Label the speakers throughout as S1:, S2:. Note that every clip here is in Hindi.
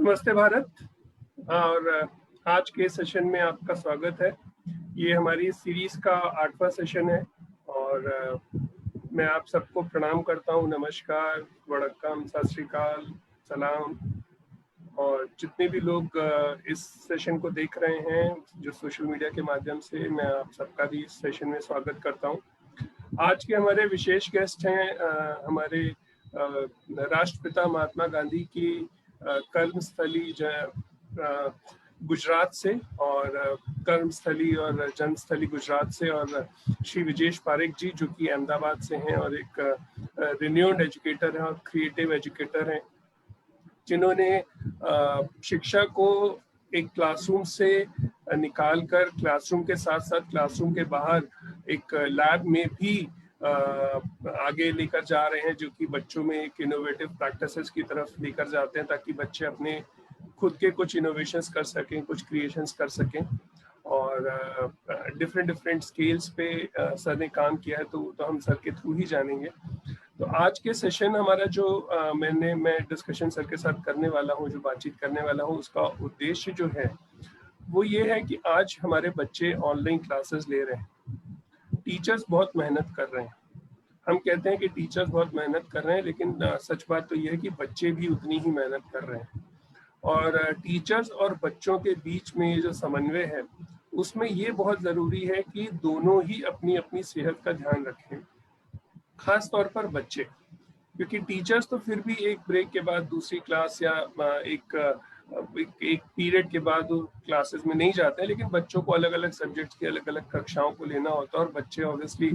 S1: नमस्ते भारत। और आज के सेशन में आपका स्वागत है। ये हमारी सीरीज का 8वां सेशन है और मैं आप सबको प्रणाम करता हूँ। नमस्कार, वड़क्कम, सत श्री अकाल, सलाम। और जितने भी लोग इस सेशन को देख रहे हैं जो सोशल मीडिया के माध्यम से, मैं आप सबका भी इस सेशन में स्वागत करता हूँ। आज के हमारे विशेष गेस्ट हैं हमारे राष्ट्रपिता महात्मा गांधी की कर्मस्थली गुजरात से, और कर्मस्थली और जन्मस्थली गुजरात से, और श्री विजेश पारेख जी जो कि अहमदाबाद से हैं और एक रिन्यूड एजुकेटर हैं और क्रिएटिव एजुकेटर हैं, जिन्होंने शिक्षा को एक क्लासरूम से निकालकर क्लासरूम के साथ साथ क्लासरूम के बाहर एक लैब में भी आगे लेकर जा रहे हैं, जो कि बच्चों में एक इनोवेटिव प्रैक्टिसेस की तरफ लेकर जाते हैं ताकि बच्चे अपने खुद के कुछ इनोवेशंस कर सकें, कुछ क्रिएशंस कर सकें। और डिफरेंट स्केल्स पे सर ने काम किया है, तो हम सर के थ्रू ही जानेंगे। तो आज के सेशन हमारा जो मैं डिस्कशन सर के साथ करने वाला हूँ, जो बातचीत करने वाला हूँ, उसका उद्देश्य जो है वो ये है कि आज हमारे बच्चे ऑनलाइन क्लासेस ले रहे हैं। टीचर्स बहुत मेहनत कर रहे हैं। हम कहते हैं कि टीचर्स बहुत मेहनत कर रहे हैं, लेकिन सच बात तो ये है कि बच्चे भी उतनी ही मेहनत कर रहे हैं। और टीचर्स और बच्चों के बीच में ये जो समन्वय है, उसमें ये बहुत ज़रूरी है कि दोनों ही अपनी अपनी सेहत का ध्यान रखें, खास तौर पर बच्चे, क्योंकि टीचर्स तो फिर भी एक ब्रेक के बाद दूसरी क्लास या एक पीरियड के बाद क्लासेस में नहीं जाते हैं, लेकिन बच्चों को अलग अलग सब्जेक्ट्स की अलग अलग कक्षाओं को लेना होता है। और बच्चे ऑब्वियसली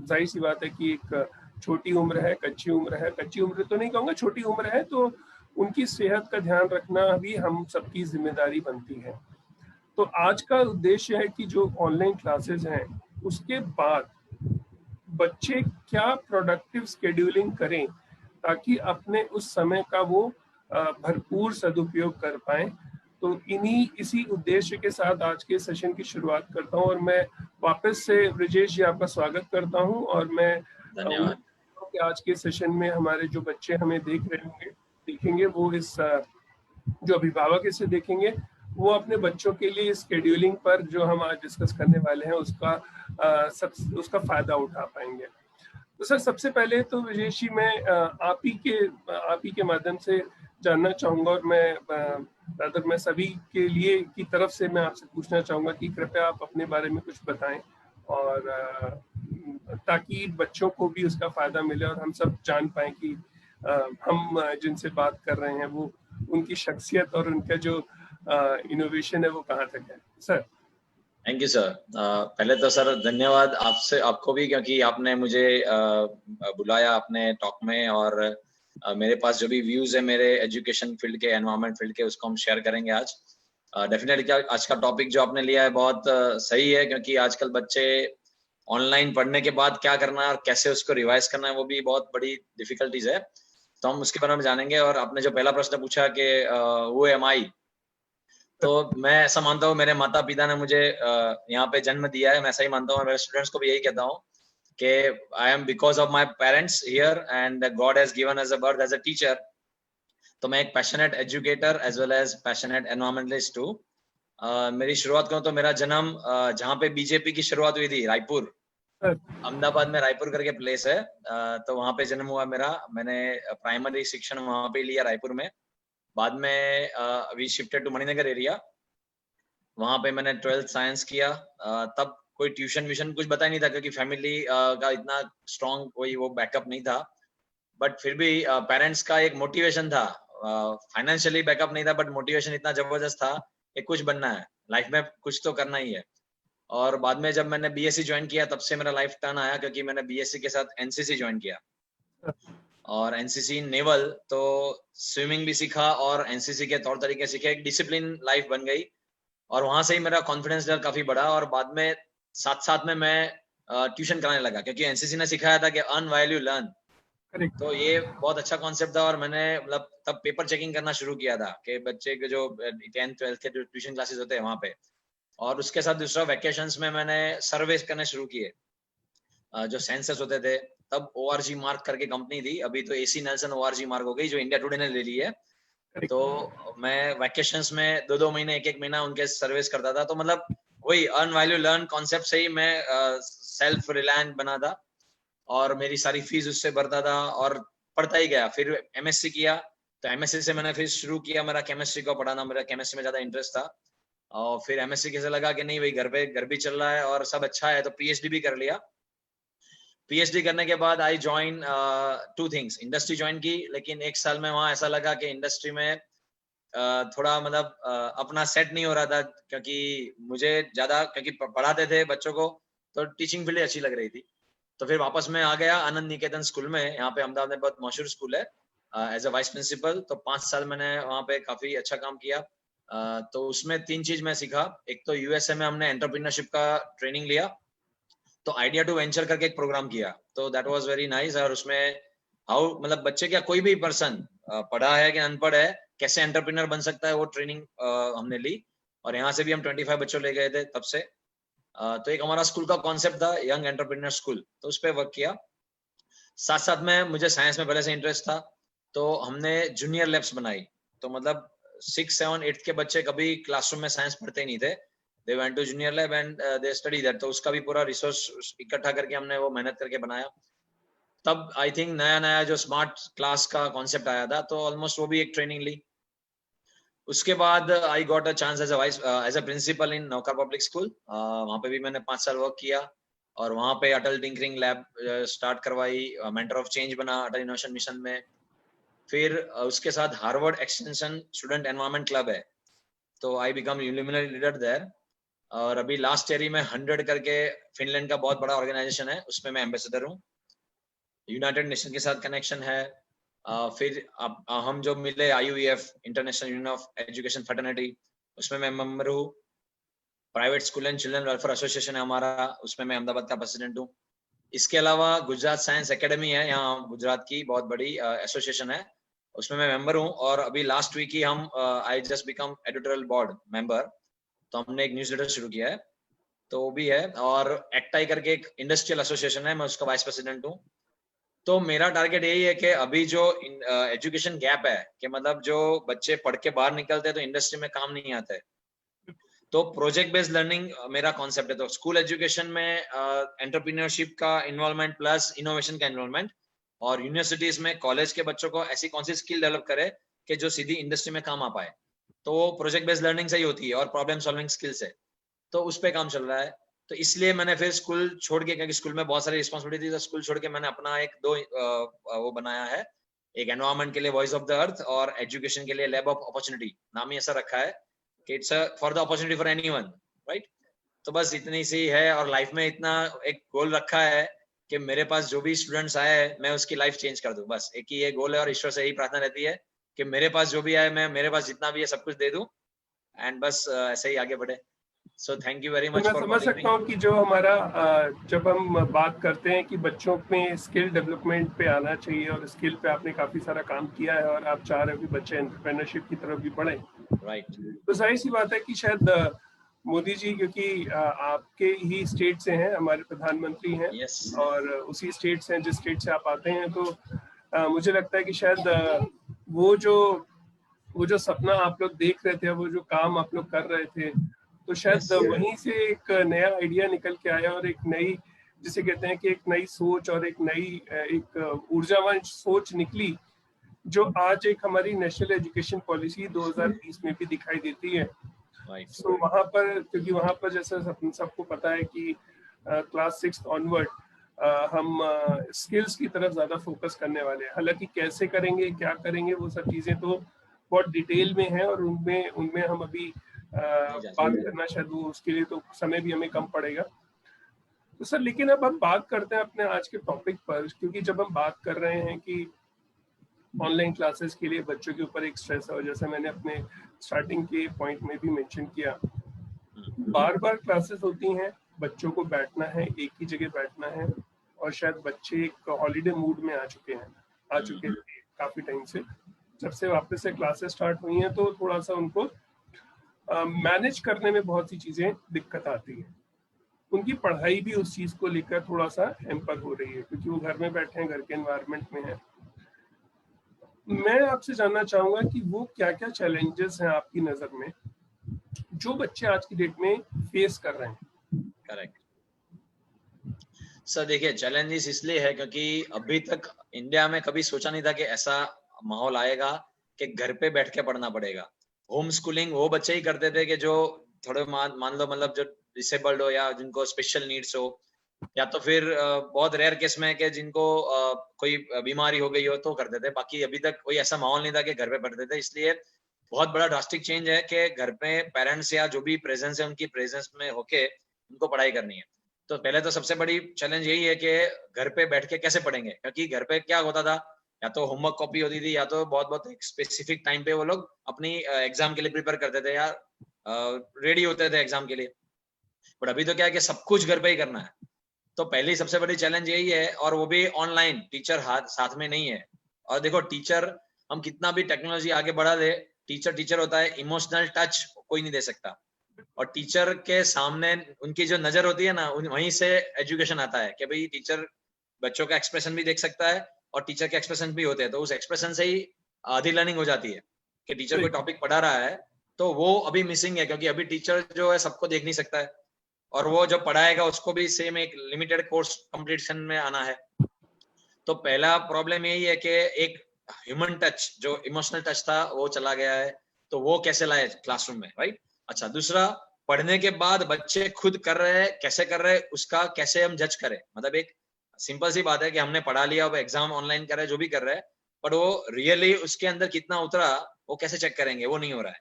S1: जाहिर सी बात है कि एक छोटी उम्र है, कच्ची उम्र तो नहीं कहूँगा, छोटी उम्र है, तो उनकी सेहत का ध्यान रखना भी हम सबकी जिम्मेदारी बनती है। तो आज का उद्देश्य है कि जो ऑनलाइन क्लासेस हैं उसके बाद बच्चे क्या प्रोडक्टिव शेड्यूलिंग करें ताकि अपने उस समय का वो भरपूर सदुपयोग कर पाएं। तो इसी उद्देश्य के साथ आज के सेशन की शुरुआत करता हूं, और मैं वापस से ब्रिजेश जी आपका स्वागत करता हूं। और मैं
S2: धन्यवाद।
S1: कि आज के सेशन में हमारे जो बच्चे हमें देखेंगे वो इस जो अभिभावक इसे देखेंगे वो अपने बच्चों के लिए स्केड्यूलिंग पर जो हम आज डिस्कस करने वाले हैं उसका फायदा उठा पाएंगे। तो सर, सबसे पहले तो विजेश जी, मैं आप ही के माध्यम से जानना चाहूंगा, और मैं सभी के लिए की तरफ से मैं आपसे पूछना चाहूंगा कि कृपया आप अपने बारे में कुछ बताएं, और ताकि बच्चों को भी उसका फायदा मिले और हम सब जान पाएं कि हम जिनसे बात कर रहे हैं वो उनकी शख्सियत और उनका जो इनोवेशन है वो कहाँ तक है। सर।
S2: Thank you sir. पहले तो सर धन्यवाद आपको भी, क्योंकि आपने मुझे बुलाया अपने टॉक में, और मेरे पास जो भी व्यूज है मेरे एजुकेशन फील्ड के, एनवायरमेंट फील्ड के, उसको हम शेयर करेंगे आज। डेफिनेटली आज का टॉपिक जो आपने लिया है बहुत सही है, क्योंकि आजकल बच्चे ऑनलाइन पढ़ने के बाद क्या करना है और कैसे उसको रिवाइज करना है वो भी बहुत बड़ी डिफिकल्टीज है। तो हम उसके बारे में जानेंगे। और आपने जो पहला प्रश्न पूछा कि हु एम आई, तो मैं ऐसा मानता हूँ मेरे माता पिता ने मुझे यहाँ पे जन्म दिया है। मैं ऐसा ही मानता हूँ, मेरे स्टूडेंट्स को भी यही कहता हूँ कि I am because of my parents here and God has given us a birth as a teacher. तो मैं एक passionate educator as well as passionate environmentalist हूँ। मेरी शुरुआत करूँ तो मेरा जन्म जहाँ पे बीजेपी की शुरुआत हुई थी, रायपुर, अहमदाबाद में रायपुर करके प्लेस है, तो वहाँ पे जन्म हुआ मेरा। मैंने प्राइमरी शिक्षण वहाँ पे लिया रायपुर में। बाद में we shifted to Maninagar area, वहाँ पे मैंने 12th साइंस किया। तब कोई ट्यूशन व्यूशन कुछ पता ही नहीं था, क्योंकि फैमिली का इतना स्ट्रॉन्ग कोई वो बैकअप नहीं था। बट फिर भी पेरेंट्स का एक मोटिवेशन था, फाइनेंशियली बैकअप नहीं था, बट मोटिवेशन इतना जबरदस्त था कि कुछ बनना है लाइफ में, कुछ तो करना ही है। और बाद में जब मैंने बीएससी ज्वाइन किया, तब से मेरा लाइफ टर्न आया, क्योंकि मैंने बीएससी के साथ एनसीसी ज्वाइन किया, और एनसीसी नेवल, तो स्विमिंग भी सीखा और एनसीसी के तौर तरीके सीखे, एक डिसिप्लिन लाइफ बन गई। और वहां से ही मेरा कॉन्फिडेंस लेवल काफी बढ़ा। और बाद में साथ में मैं ट्यूशन कराने लगा, क्योंकि एनसीसी ने सिखाया था कि अर्न व्हाइल यू लर्न। तो ये बहुत अच्छा कॉन्सेप्ट था। और मैंने मतलब तब पेपर चेकिंग करना शुरू किया था कि बच्चे के जो 10th 12th के जो ट्यूशन क्लासेस होते हैं वहाँ पे। और उसके साथ दूसरा वेकेशंस में मैंने सर्वे करने शुरू किए, जो सेंसस होते थे। तब ORG मार्क करके कंपनी थी, अभी तो AC नेल्सन ORG मार्क हो गई, जो इंडिया टुडे ने ले ली है। तो मैं वैकेशंस में 2-2 महीने 1-1 महीना उनके सर्विस करता था। तो मतलब वही अर्न वैल्यू लर्न कॉन्सेप्ट से ही मैं सेल्फ रिलायंट बना था और मेरी सारी फीस उससे भरता था और पढ़ता ही गया। फिर एमएससी किया, तो एमएससी से मैंने फिर शुरू किया मेरा केमिस्ट्री को पढ़ाना, मेरा केमिस्ट्री में ज्यादा इंटरेस्ट था। और फिर एमएससी कैसे लगा कि नहीं भाई घर भी चल रहा है और सब अच्छा है, तो पीएचडी भी कर लिया। पीएचडी करने के बाद I join 2 things, industry join की, लेकिन 1 साल में वहां ऐसा लगा कि इंडस्ट्री में थोड़ा मतलब अपना सेट नहीं हो रहा था, क्योंकि मुझे ज्यादा क्योंकि पढ़ाते थे बच्चों को, तो टीचिंग फील्ड अच्छी लग रही थी। तो फिर वापस मैं आ गया आनंद निकेतन स्कूल में, यहाँ पे अहमदाबाद में बहुत मशहूर स्कूल है, एज अ वाइस प्रिंसिपल। तो 5 साल मैंने वहाँ पे काफी अच्छा काम किया। तो उसमें 3 चीज मैं सीखा। एक तो यूएसए में हमने एंटरप्रेन्योरशिप का ट्रेनिंग लिया, तो आइडिया टू वेंचर करके एक प्रोग्राम किया, तो दैट वाज वेरी नाइस। और उसमें हाउ मतलब बच्चे क्या कोई भी पर्सन पढ़ा है कि अनपढ़ है कैसे एंटरप्रेन्योर बन सकता है, वो ट्रेनिंग हमने ली। और यहाँ से भी हम 25 बच्चों ले गए थे तब से। तो एक हमारा स्कूल का कॉन्सेप्ट था यंग एंटरप्रेन्योर स्कूल, तो उस पर वर्क किया। साथ साथ में मुझे साइंस में पहले से इंटरेस्ट था, तो हमने जूनियर लैब्स बनाई। तो मतलब 6, 7, 8 के बच्चे कभी क्लासरूम में साइंस पढ़ते ही नहीं थे, they went to junior lab and they study that. तो उसका भी पूरा रिसोर्स इकट्ठा करके हमने वो मेहनत करके बनाया। तब आई थिंक नया नया जो स्मार्ट क्लास का कॉन्सेप्ट आया था, तो ऑलमोस्ट वो भी एक ट्रेनिंग ली। उसके बाद I got a chance as a principal in Nauka public school. वहाँ पे भी मैंने 5 साल वर्क किया और वहाँ पे अटल टिंकरिंग लैब स्टार्ट करवाई, मेंटर ऑफ चेंज बना अटल इनोवेशन मिशन में। फिर उसके साथ Harvard extension student environment club है, तो I become luminary leader there. और अभी लास्ट ईयर ही मैं 100 करके फिनलैंड का बहुत बड़ा ऑर्गेनाइजेशन है, उसमें मैं एम्बेसडर हूँ। यूनाइटेड नेशन के साथ कनेक्शन है। फिर हम जो मिले IUEF international union of education fraternity, उसमें मैं मेंबर हूँ। Private school and children welfare association है हमारा, उसमें मैं अहमदाबाद का प्रेसिडेंट हूँ। इसके अलावा गुजरात साइंस एकेडमी है, यहाँ गुजरात की बहुत बड़ी एसोसिएशन है, उसमें मैं मेंबर हूँ। और अभी लास्ट वीक ही हम I just become editorial board member, तो हमने एक न्यूज़लेटर शुरू किया है, तो वो भी है। और एक्टाई करके एक इंडस्ट्रियल एसोसिएशन है, मैं उसका वाइस प्रेसिडेंट हूँ। तो मेरा टारगेट यही है कि अभी जो एजुकेशन गैप है, कि मतलब जो बच्चे पढ़ के बाहर निकलते हैं तो इंडस्ट्री में काम नहीं आते, तो प्रोजेक्ट बेस्ड लर्निंग मेरा कॉन्सेप्ट है। तो स्कूल एजुकेशन में एंटरप्रेन्योरशिप का इन्वॉल्वमेंट प्लस इनोवेशन का इन्वॉल्वमेंट, और यूनिवर्सिटीज में कॉलेज के बच्चों को ऐसी कौन सी स्किल डेवलप करे कि जो सीधी इंडस्ट्री में काम आ पाए, तो वो प्रोजेक्ट बेस्ड लर्निंग से ही होती है और प्रॉब्लम सॉल्विंग स्किल से। तो उस पर काम चल रहा है। तो इसलिए मैंने फिर स्कूल छोड़ के, क्योंकि स्कूल में बहुत सारी रिस्पॉन्सिबिलिटी थी, तो स्कूल छोड़ के मैंने अपना एक वो बनाया है, एक एनवायरमेंट के लिए वॉइस ऑफ द अर्थ और एजुकेशन के लिए लैब ऑफ अपॉर्चुनिटी, नाम ही ऐसा रखा है कि it's for the opportunity for anyone, right. तो बस इतनी सी है, और लाइफ में इतना एक गोल रखा है कि मेरे पास जो भी स्टूडेंट्स आए मैं उसकी लाइफ चेंज कर दूं, बस एक ही ये गोल है। और ईश्वर से यही प्रार्थना रहती है कि मेरे पास जो भी आए, मैं मेरे पास जितना भी है सब कुछ दे दूं, एंड बस ऐसे ही आगे बढ़े। सो थैंक यू वेरी
S1: तो
S2: मच
S1: मैं
S2: फॉर
S1: समझ
S2: कॉलिंग
S1: सकता
S2: मी।
S1: हूँ कि जो हमारा जब हम बात करते हैं कि बच्चों में स्किल डेवलपमेंट पे आना चाहिए, और स्किल पे आपने काफी सारा काम किया है और आप चाह रहे हो कि बच्चे एंटरप्रेन्योरशिप की तरफ भी बढ़े,
S2: राइट।
S1: तो जाहिर सी बात है कि शायद मोदी जी, क्योंकि आपके ही स्टेट से हैं, हमारे प्रधानमंत्री हैं,
S2: यस।
S1: और उसी स्टेट से हैं जिस स्टेट से आप आते हैं, तो मुझे लगता है कि शायद वो जो वो जो सपना आप लोग देख रहे थे, वो जो काम आप लोग कर रहे थे, तो शायद
S2: यस।
S1: वहीं से एक नया आइडिया निकल के आया, और एक नई, जिसे कहते हैं कि एक नई सोच और एक नई एक ऊर्जावान सोच निकली, जो आज एक हमारी नेशनल एजुकेशन पॉलिसी 2020 में भी दिखाई देती है।
S2: राइट।
S1: तो वहाँ पर, क्योंकि वहाँ पर जैसे सबको पता है कि क्लास 6 ऑनवर्ड हम स्किल्स की तरफ ज्यादा फोकस करने वाले हैं। हालांकि कैसे करेंगे, क्या करेंगे, वो सब चीजें तो बहुत डिटेल में है, और उनमें उनमें हम अभी
S2: नहीं जा
S1: बात
S2: सकते।
S1: करना शायद वो, उसके लिए तो समय भी हमें कम पड़ेगा। तो सर, लेकिन अब हम बात करते हैं अपने आज के टॉपिक पर, क्योंकि जब हम बात कर रहे हैं कि ऑनलाइन क्लासेस के लिए बच्चों के ऊपर एक स्ट्रेस है, और जैसे मैंने अपने स्टार्टिंग के पॉइंट में भी मेंशन किया, बार बार क्लासेस होती हैं, बच्चों को बैठना है, एक ही जगह बैठना है, और शायद बच्चे एक हॉलीडे मूड में आ चुके थे काफी टाइम से। जब से वापस से क्लासेस स्टार्ट हुई हैं, तो थोड़ा सा उनको मैनेज करने में बहुत सी चीजें दिक्कत आती है। उनकी पढ़ाई भी उस चीज को लेकर थोड़ा सा हैम्पर हो रही है, क्योंकि वो घर में बैठे हैं, घर के एनवायरनमेंट में है। मैं आपसे जानना चाहूंगा कि वो क्या क्या चैलेंजेस हैं आपकी नजर में जो बच्चे आज की डेट में फेस कर रहे हैं।
S2: करेक्ट सर, देखिए चैलेंजेस इसलिए है क्योंकि अभी तक इंडिया में कभी सोचा नहीं था कि ऐसा माहौल आएगा कि घर पे बैठ के पढ़ना पड़ेगा। होम स्कूलिंग वो बच्चे ही करते थे कि जो थोड़े मान लो मतलब जो डिसेबल्ड हो या जिनको स्पेशल नीड्स हो, या तो फिर बहुत रेयर केस में कि जिनको कोई बीमारी हो गई हो तो करते थे। बाकी अभी तक कोई ऐसा माहौल नहीं था कि घर पे पढ़ते थे। इसलिए बहुत बड़ा ड्रास्टिक चेंज है कि घर पे पेरेंट्स या जो भी प्रेजेंस है उनकी प्रेजेंस में होके उनको पढ़ाई करनी है। तो पहले तो सबसे बड़ी चैलेंज यही है कि घर पे बैठ के कैसे पढ़ेंगे, क्योंकि घर पे क्या होता था, या तो होमवर्क कॉपी होती थी या तो बहुत बहुत एक स्पेसिफिक टाइम पे वो लोग अपनी एग्जाम के लिए प्रिपेयर करते थे या रेडी होते थे एग्जाम के लिए। बट अभी तो क्या है कि सब कुछ घर पे ही करना है। तो पहली सबसे बड़ी चैलेंज यही है, और वो भी ऑनलाइन, टीचर साथ में नहीं है। और देखो टीचर, हम कितना भी टेक्नोलॉजी आगे बढ़ा दे, टीचर होता है, इमोशनल टच कोई नहीं दे सकता। और टीचर के सामने उनकी जो नजर होती है ना, वहीं से एजुकेशन आता है कि भाई टीचर बच्चों का एक्सप्रेशन भी देख सकता है और टीचर के एक्सप्रेशन भी होते हैं। तो उस एक्सप्रेशन से ही आधी लर्निंग हो जाती है कि टीचर कोई टॉपिक पढ़ा रहा है। तो वो अभी मिसिंग है, क्योंकि अभी टीचर जो है सबको देख नहीं सकता है, और वो जो पढ़ाएगा उसको भी सेम एक लिमिटेड कोर्स कंप्लीशन में आना है। तो पहला प्रॉब्लम यही है कि एक ह्यूमन टच, जो इमोशनल टच था, वो चला गया है। तो वो कैसे लाए क्लासरूम में, राइट। अच्छा, दूसरा, पढ़ने के बाद बच्चे खुद कर रहे हैं, कैसे कर रहे हैं उसका कैसे हम जज करें। मतलब एक सिंपल सी बात है कि हमने पढ़ा लिया, अब एग्जाम ऑनलाइन कर रहे हैं, जो भी कर रहे हैं, पर वो रियली उसके अंदर कितना उतरा वो कैसे चेक करेंगे, वो नहीं हो रहा है।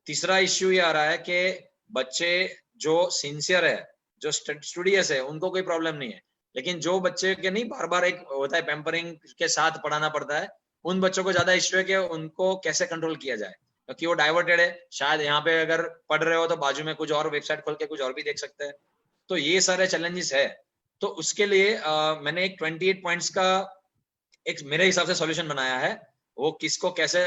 S2: तीसरा इश्यू ये आ रहा है कि बच्चे जो सिंसियर है, जो स्टूडियस है, उनको कोई प्रॉब्लम नहीं है, लेकिन जो बच्चे के नहीं बार बार एक होता है पैम्परिंग के साथ पढ़ाना पड़ता है, उन बच्चों को ज्यादा इश्यू है कि उनको कैसे कंट्रोल किया जाए, क्योंकि वो डाइवर्टेड है। शायद यहाँ पे अगर पढ़ रहे हो तो बाजू में कुछ और वेबसाइट खोल के कुछ और भी देख सकते हैं। तो ये सारे चैलेंजेस है। तो उसके लिए मैंने एक 28 पॉइंट्स का एक मेरे हिसाब से सॉल्यूशन बनाया है। वो किसको कैसे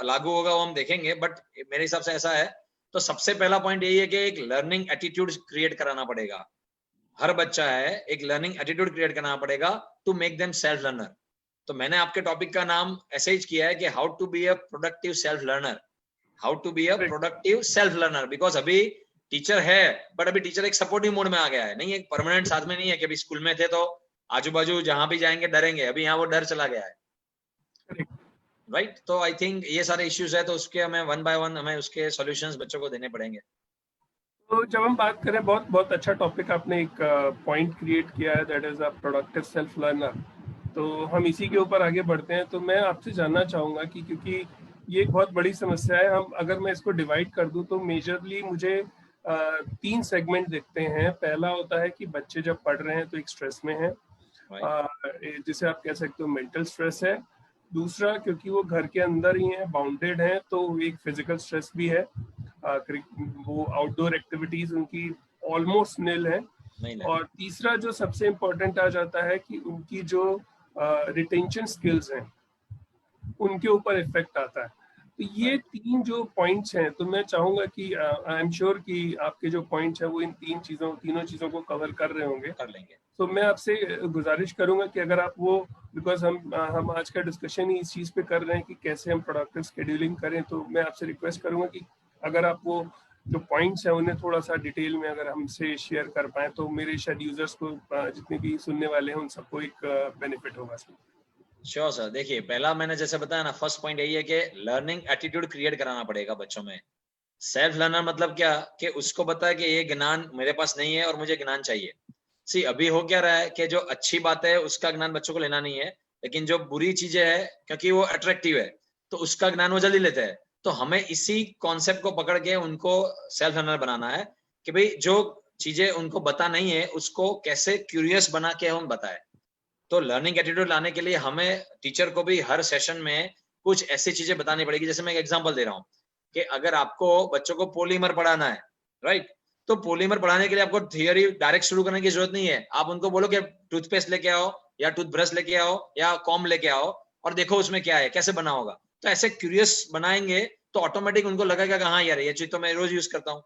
S2: लागू होगा वो हम देखेंगे, बट मेरे हिसाब से ऐसा है। तो सबसे पहला पॉइंट यही है कि एक लर्निंग एटीट्यूड क्रिएट कराना पड़ेगा। हर बच्चा है, एक लर्निंग एटीट्यूड क्रिएट करना पड़ेगा to make them self learner. तो मैंने आपके टॉपिक का नाम ऐसे ही किया है कि how to be a productive self learner, how to be a productive self learner. Because अभी टीचर है, बट अभी टीचर एक सपोर्टिव मोड में आ गया है, नहीं एक परमानेंट साथ में नहीं है कि अभी स्कूल में थे तो आजू बाजू जहां भी जाएंगे डरेंगे, अभी यहाँ वो डर चला गया है, राइट। तो आई थिंक ये सारे इश्यूज है, तो उसके हमें वन बाय वन हमें उसके सॉल्यूशंस बच्चों को देने पड़ेंगे।
S1: तो जब हम बात करें, बहुत बहुत अच्छा टॉपिक आपने एक पॉइंट क्रिएट किया है, that is a productive self learner. तो हम इसी के ऊपर आगे बढ़ते हैं। तो मैं आपसे जानना चाहूँगा कि क्योंकि ये एक बहुत बड़ी समस्या है, हम अगर मैं इसको डिवाइड कर दूं तो मेजरली मुझे 3 सेगमेंट दिखते हैं। पहला होता है कि बच्चे जब पढ़ रहे हैं तो एक स्ट्रेस में है, जिसे आप कह सकते हो मेंटल स्ट्रेस है। दूसरा, क्योंकि वो घर के अंदर ही है, बाउंडेड है, तो एक फिजिकल स्ट्रेस भी है। वो आउटडोर एक्टिविटीज उनकी ऑलमोस्ट निल है। और तीसरा जो सबसे इम्पोर्टेंट आ जाता है कि उनकी जो रिटेंशन स्किल्स हैं उनके ऊपर इफेक्ट आता है। तो ये 3 जो पॉइंट्स हैं, तो मैं चाहूंगा कि आई एम श्योर कि आपके जो पॉइंट्स हैं वो इन तीनों चीजों को कवर कर रहे होंगे।
S2: कर लेंगे।
S1: तो मैं आपसे गुजारिश करूंगा कि अगर आप वो, बिकॉज हम आज का डिस्कशन ही इस चीज़ पे कर रहे हैं कि कैसे हम प्रोडक्टिव शेड्यूलिंग करें, तो मैं आपसे रिक्वेस्ट करूंगा कि अगर आप वो जो पॉइंट्स हैं उन्हें थोड़ा सा डिटेल में अगर हमसे शेयर कर पाए तो मेरे शायद यूजर्स को, जितने भी सुनने वाले हैं, उन सबको एक बेनिफिट होगा।
S2: Sure sir. देखिए, पहला मैंने जैसे बताया ना, फर्स्ट पॉइंट यही है कि लर्निंग एटीट्यूड क्रिएट कराना पड़ेगा बच्चों में। सेल्फ लर्नर मतलब क्या, कि उसको पता है कि ये ज्ञान मेरे पास नहीं है और मुझे ज्ञान चाहिए। सी अभी हो क्या रहा है कि जो अच्छी बात है उसका ज्ञान बच्चों को लेना नहीं है, लेकिन जो बुरी चीजें है क्योंकि वो अट्रैक्टिव है तो उसका ज्ञान वो जल्दी लेते हैं। तो हमें इसी कॉन्सेप्ट को पकड़ के उनको सेल्फ लर्नर बनाना है कि भाई जो चीजें उनको पता नहीं है उसको कैसे क्यूरियस बना के हम बताएं। तो लर्निंग एटीट्यूड लाने के लिए हमें टीचर को भी हर सेशन में कुछ ऐसी चीजें बतानी पड़ेगी। जैसे मैं एक एग्जांपल दे रहा हूँ कि अगर आपको बच्चों को पॉलीमर पढ़ाना है, राइट, तो पॉलीमर पढ़ाने के लिए आपको थियोरी डायरेक्ट शुरू करने की जरूरत नहीं है। आप उनको बोलो कि टूथपेस्ट लेके आओ या टूथब्रश लेके आओ या कॉम लेके आओ और देखो उसमें क्या है, कैसे बना होगा। तो ऐसे क्यूरियस बनाएंगे तो ऑटोमेटिक उनको लगेगा कि हाँ यार ये चीज तो मैं रोज यूज करता हूँ।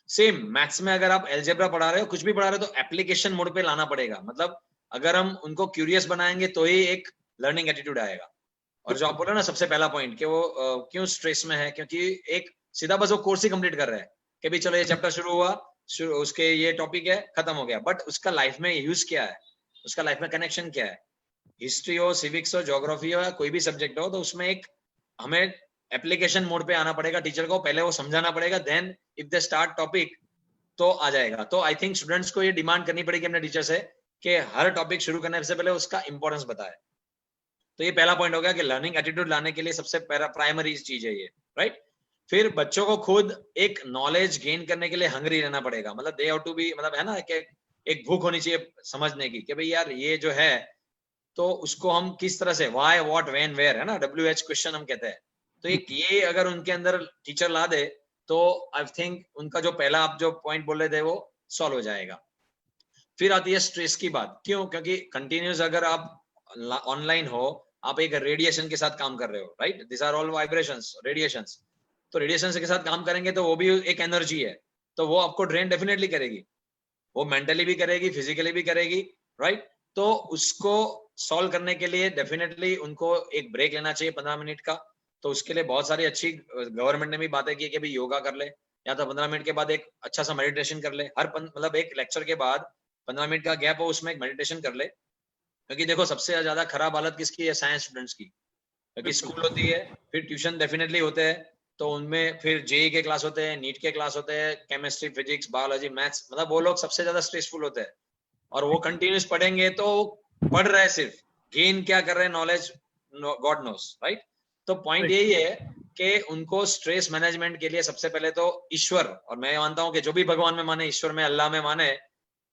S2: सेम मैथ्स में अगर आप एल्जेब्रा पढ़ा रहे हो, कुछ भी पढ़ा रहे हो, तो एप्लीकेशन मोड पे लाना पड़ेगा। मतलब अगर हम उनको क्यूरियस बनाएंगे तो ही एक लर्निंग एटीट्यूड आएगा। और जो आप बोल रहे हो ना सबसे पहला पॉइंट कि वो क्यों स्ट्रेस में है, क्योंकि एक सीधा बस वो कोर्स ही कंप्लीट कर रहा है कि भाई चलो ये चैप्टर शुरू हुआ, उसके ये टॉपिक है, खत्म हो गया, बट उसका लाइफ में यूज क्या है, उसका लाइफ में कनेक्शन क्या है। हिस्ट्री हो, सिविक्स हो, ज्योग्राफी हो, या कोई भी सब्जेक्ट हो, तो उसमें एक हमें एप्लीकेशन मोड पे आना पड़ेगा, टीचर को पहले वो समझाना पड़ेगा, then if they start topic तो आ जाएगा। तो आई थिंक स्टूडेंट्स को ये डिमांड करनी पड़ेगी अपने टीचर से कि हर टॉपिक शुरू करने से पहले उसका इंपॉर्टेंस बताए। तो ये पहला पॉइंट हो गया कि लर्निंग एटीट्यूड लाने के लिए सबसे प्राइमरी चीज है ये, राइट। फिर बच्चों को खुद एक नॉलेज गेन करने के लिए हंग्री रहना पड़ेगा, मतलब दे हैव टू बी, मतलब है ना कि एक भूख होनी चाहिए समझने की कि भाई यार ये जो है तो उसको हम किस तरह से, व्हाई, व्हाट, व्हेन, वेयर, है ना, WH क्वेश्चन हम कहते हैं। तो एक ये अगर उनके अंदर टीचर ला दे तो आई थिंक उनका जो पहला आप जो पॉइंट बोल रहे थे वो सॉल्व हो जाएगा। फिर आती है स्ट्रेस की बात। क्यों? क्योंकि कंटिन्यूस अगर आप ऑनलाइन हो, आप एक रेडिएशन के साथ काम कर रहे हो, right, this are all vibrations, radiations. तो रेडिएशन के साथ काम करेंगे तो वो भी एक एनर्जी है, तो वो आपको ड्रेन डेफिनेटली करेगी, वो मेंटली भी करेगी, फिजिकली भी करेगी, राइट। तो उसको सॉल्व करने के लिए डेफिनेटली उनको एक ब्रेक लेना चाहिए 15 मिनट का। तो उसके लिए बहुत सारी अच्छी गवर्नमेंट ने भी बातें की कि भाई योगा कर ले, या तो 15 मिनट के बाद एक अच्छा सा मेडिटेशन कर ले, हर मतलब एक लेक्चर के बाद 15 मिनट का गैप हो, उसमें एक मेडिटेशन कर ले। क्योंकि देखो सबसे ज्यादा खराब हालत किसकी है? साइंस स्टूडेंट्स की। क्योंकि स्कूल होती है, फिर ट्यूशन डेफिनेटली होते हैं, तो उनमें फिर जेई के क्लास होते हैं, नीट के क्लास होते हैं, केमिस्ट्री, फिजिक्स, बायोलॉजी, मैथ्स, मतलब वो लोग सबसे ज्यादा स्ट्रेसफुल होते हैं। और वो कंटिन्यूस पढ़ेंगे तो पढ़ रहे हैं, सिर्फ गेन क्या कर रहे हैं, नॉलेज, गॉड नोस, राइट। तो पॉइंट यही है कि उनको स्ट्रेस मैनेजमेंट के लिए सबसे पहले तो ईश्वर, और मैं मानता हूं कि जो भी भगवान में माने, ईश्वर में, अल्लाह में माने,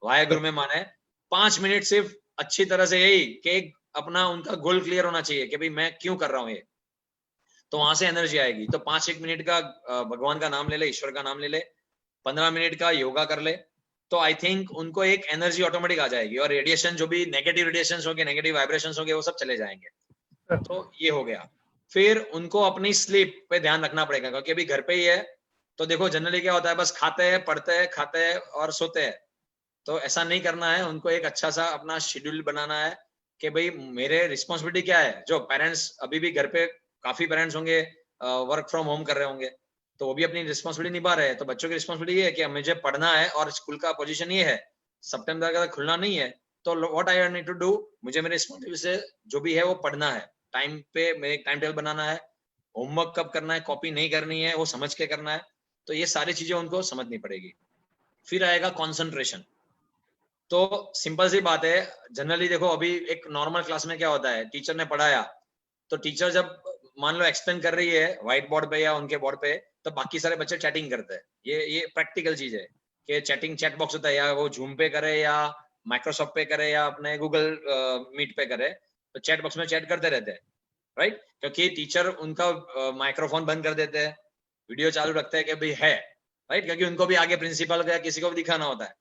S2: वाहेगुरु में माने, 5 मिनट सिर्फ अच्छी तरह से यही कि अपना उनका गोल क्लियर होना चाहिए कि भाई मैं क्यों कर रहा हूँ ये, तो वहां से एनर्जी आएगी। तो 5-1 मिनट का भगवान का नाम ले ले, ईश्वर का नाम ले ले, 15 मिनट का योगा कर ले, तो आई थिंक उनको एक एनर्जी ऑटोमेटिक आ जाएगी, और रेडिएशन जो भी नेगेटिव रेडिएशन होंगे, नेगेटिव वाइब्रेशन होंगे, वो सब चले जाएंगे। तो ये हो गया। फिर उनको अपनी स्लीप पे ध्यान रखना पड़ेगा, क्योंकि अभी घर पे ही है, तो देखो जनरली क्या होता है, बस खाते हैं, पढ़ते हैं, खाते हैं और सोते हैं। तो ऐसा नहीं करना है, उनको एक अच्छा सा अपना शेड्यूल बनाना है कि भाई मेरे रिस्पॉन्सिबिलिटी क्या है। जो पेरेंट्स अभी भी घर पे, काफी पेरेंट्स होंगे वर्क फ्रॉम होम कर रहे होंगे, तो वो भी अपनी रिस्पॉन्सिबिलिटी निभा रहे हैं। तो बच्चों की रिस्पॉन्सिबिलिटी ये है कि मुझे पढ़ना है, और स्कूल का पोजीशन ये है, सितंबर का खुलना नहीं है, तो what I need to do, मुझे मेरे रिस्पॉन्सिबिलिटी से जो भी है वो पढ़ना है, टाइम पे मेरे टाइम टेबल बनाना है, होमवर्क कब करना है, कॉपी नहीं करनी है, वो समझ के करना है। तो ये सारी चीजें उनको समझनी पड़ेगी। फिर आएगा कॉन्सेंट्रेशन। तो सिंपल सी बात है, जनरली देखो अभी एक नॉर्मल क्लास में क्या होता है, टीचर ने पढ़ाया, तो टीचर जब मान लो एक्सप्लेन कर रही है व्हाइट बोर्ड पे या उनके बोर्ड पे, तो बाकी सारे बच्चे चैटिंग करते हैं। ये प्रैक्टिकल चीज है कि चैटिंग, चैट बॉक्स होता है, या वो जूम पे करे, या माइक्रोसॉफ्ट पे करे, या अपने गूगल मीट पे करे, तो चैट बॉक्स में चैट करते रहते हैं, राइट। क्योंकि टीचर उनका माइक्रोफोन बंद कर देते हैं, वीडियो चालू रखते हैं कि भाई है, राइट, क्योंकि उनको भी आगे प्रिंसिपल या किसी को भी दिखाना होता है।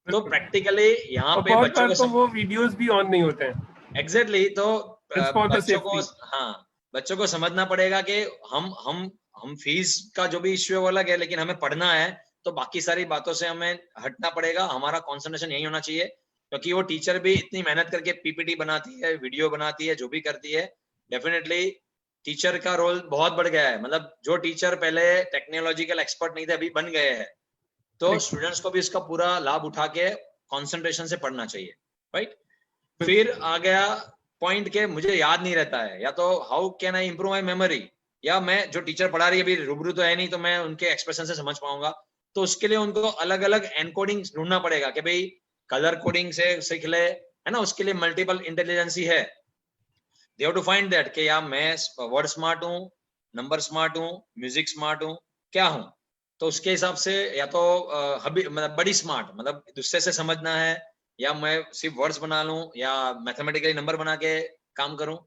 S2: तो प्रैक्टिकली यहाँ पे बच्चों को
S1: तो वो वीडियोस भी ऑन नहीं होते हैं।
S2: एग्जैक्टली। तो बच्चों को, हाँ, बच्चों को समझना पड़ेगा कि हम फीस का जो भी इश्यू है वो अलग है, लेकिन हमें पढ़ना है, तो बाकी सारी बातों से हमें हटना पड़ेगा। हमारा कंसंट्रेशन यही होना चाहिए, क्योंकि वो टीचर भी इतनी मेहनत करके पीपीटी बनाती है, वीडियो बनाती है, जो भी करती है, डेफिनेटली टीचर का रोल बहुत बढ़ गया है। मतलब जो टीचर पहले टेक्नोलॉजिकल एक्सपर्ट नहीं थे, अभी बन गए हैं। तो स्टूडेंट्स को भी इसका पूरा लाभ उठा के कंसंट्रेशन से पढ़ना चाहिए, राइट। फिर आ गया पॉइंट के मुझे याद नहीं रहता है, या तो how can I improve my memory, या मैं जो टीचर पढ़ा रही है अभी रूबरू तो है नहीं, तो मैं उनके एक्सप्रेशन से समझ पाऊंगा। तो उसके लिए उनको अलग अलग एनकोडिंग ढूंढना पड़ेगा कि भाई कलर कोडिंग से सीख ले, है ना, उसके लिए मल्टीपल इंटेलिजेंसी है। They have to find that कि या मैं वर्ड स्मार्ट हूँ, नंबर स्मार्ट हूँ, म्यूजिक स्मार्ट हूँ, क्या हूँ। तो उसके हिसाब से या तो मतलब बड़ी स्मार्ट, मतलब दूसरे से समझना है, या मैं सिर्फ वर्ड्स बना लूं, या मैथमेटिकली नंबर बना के काम करूं।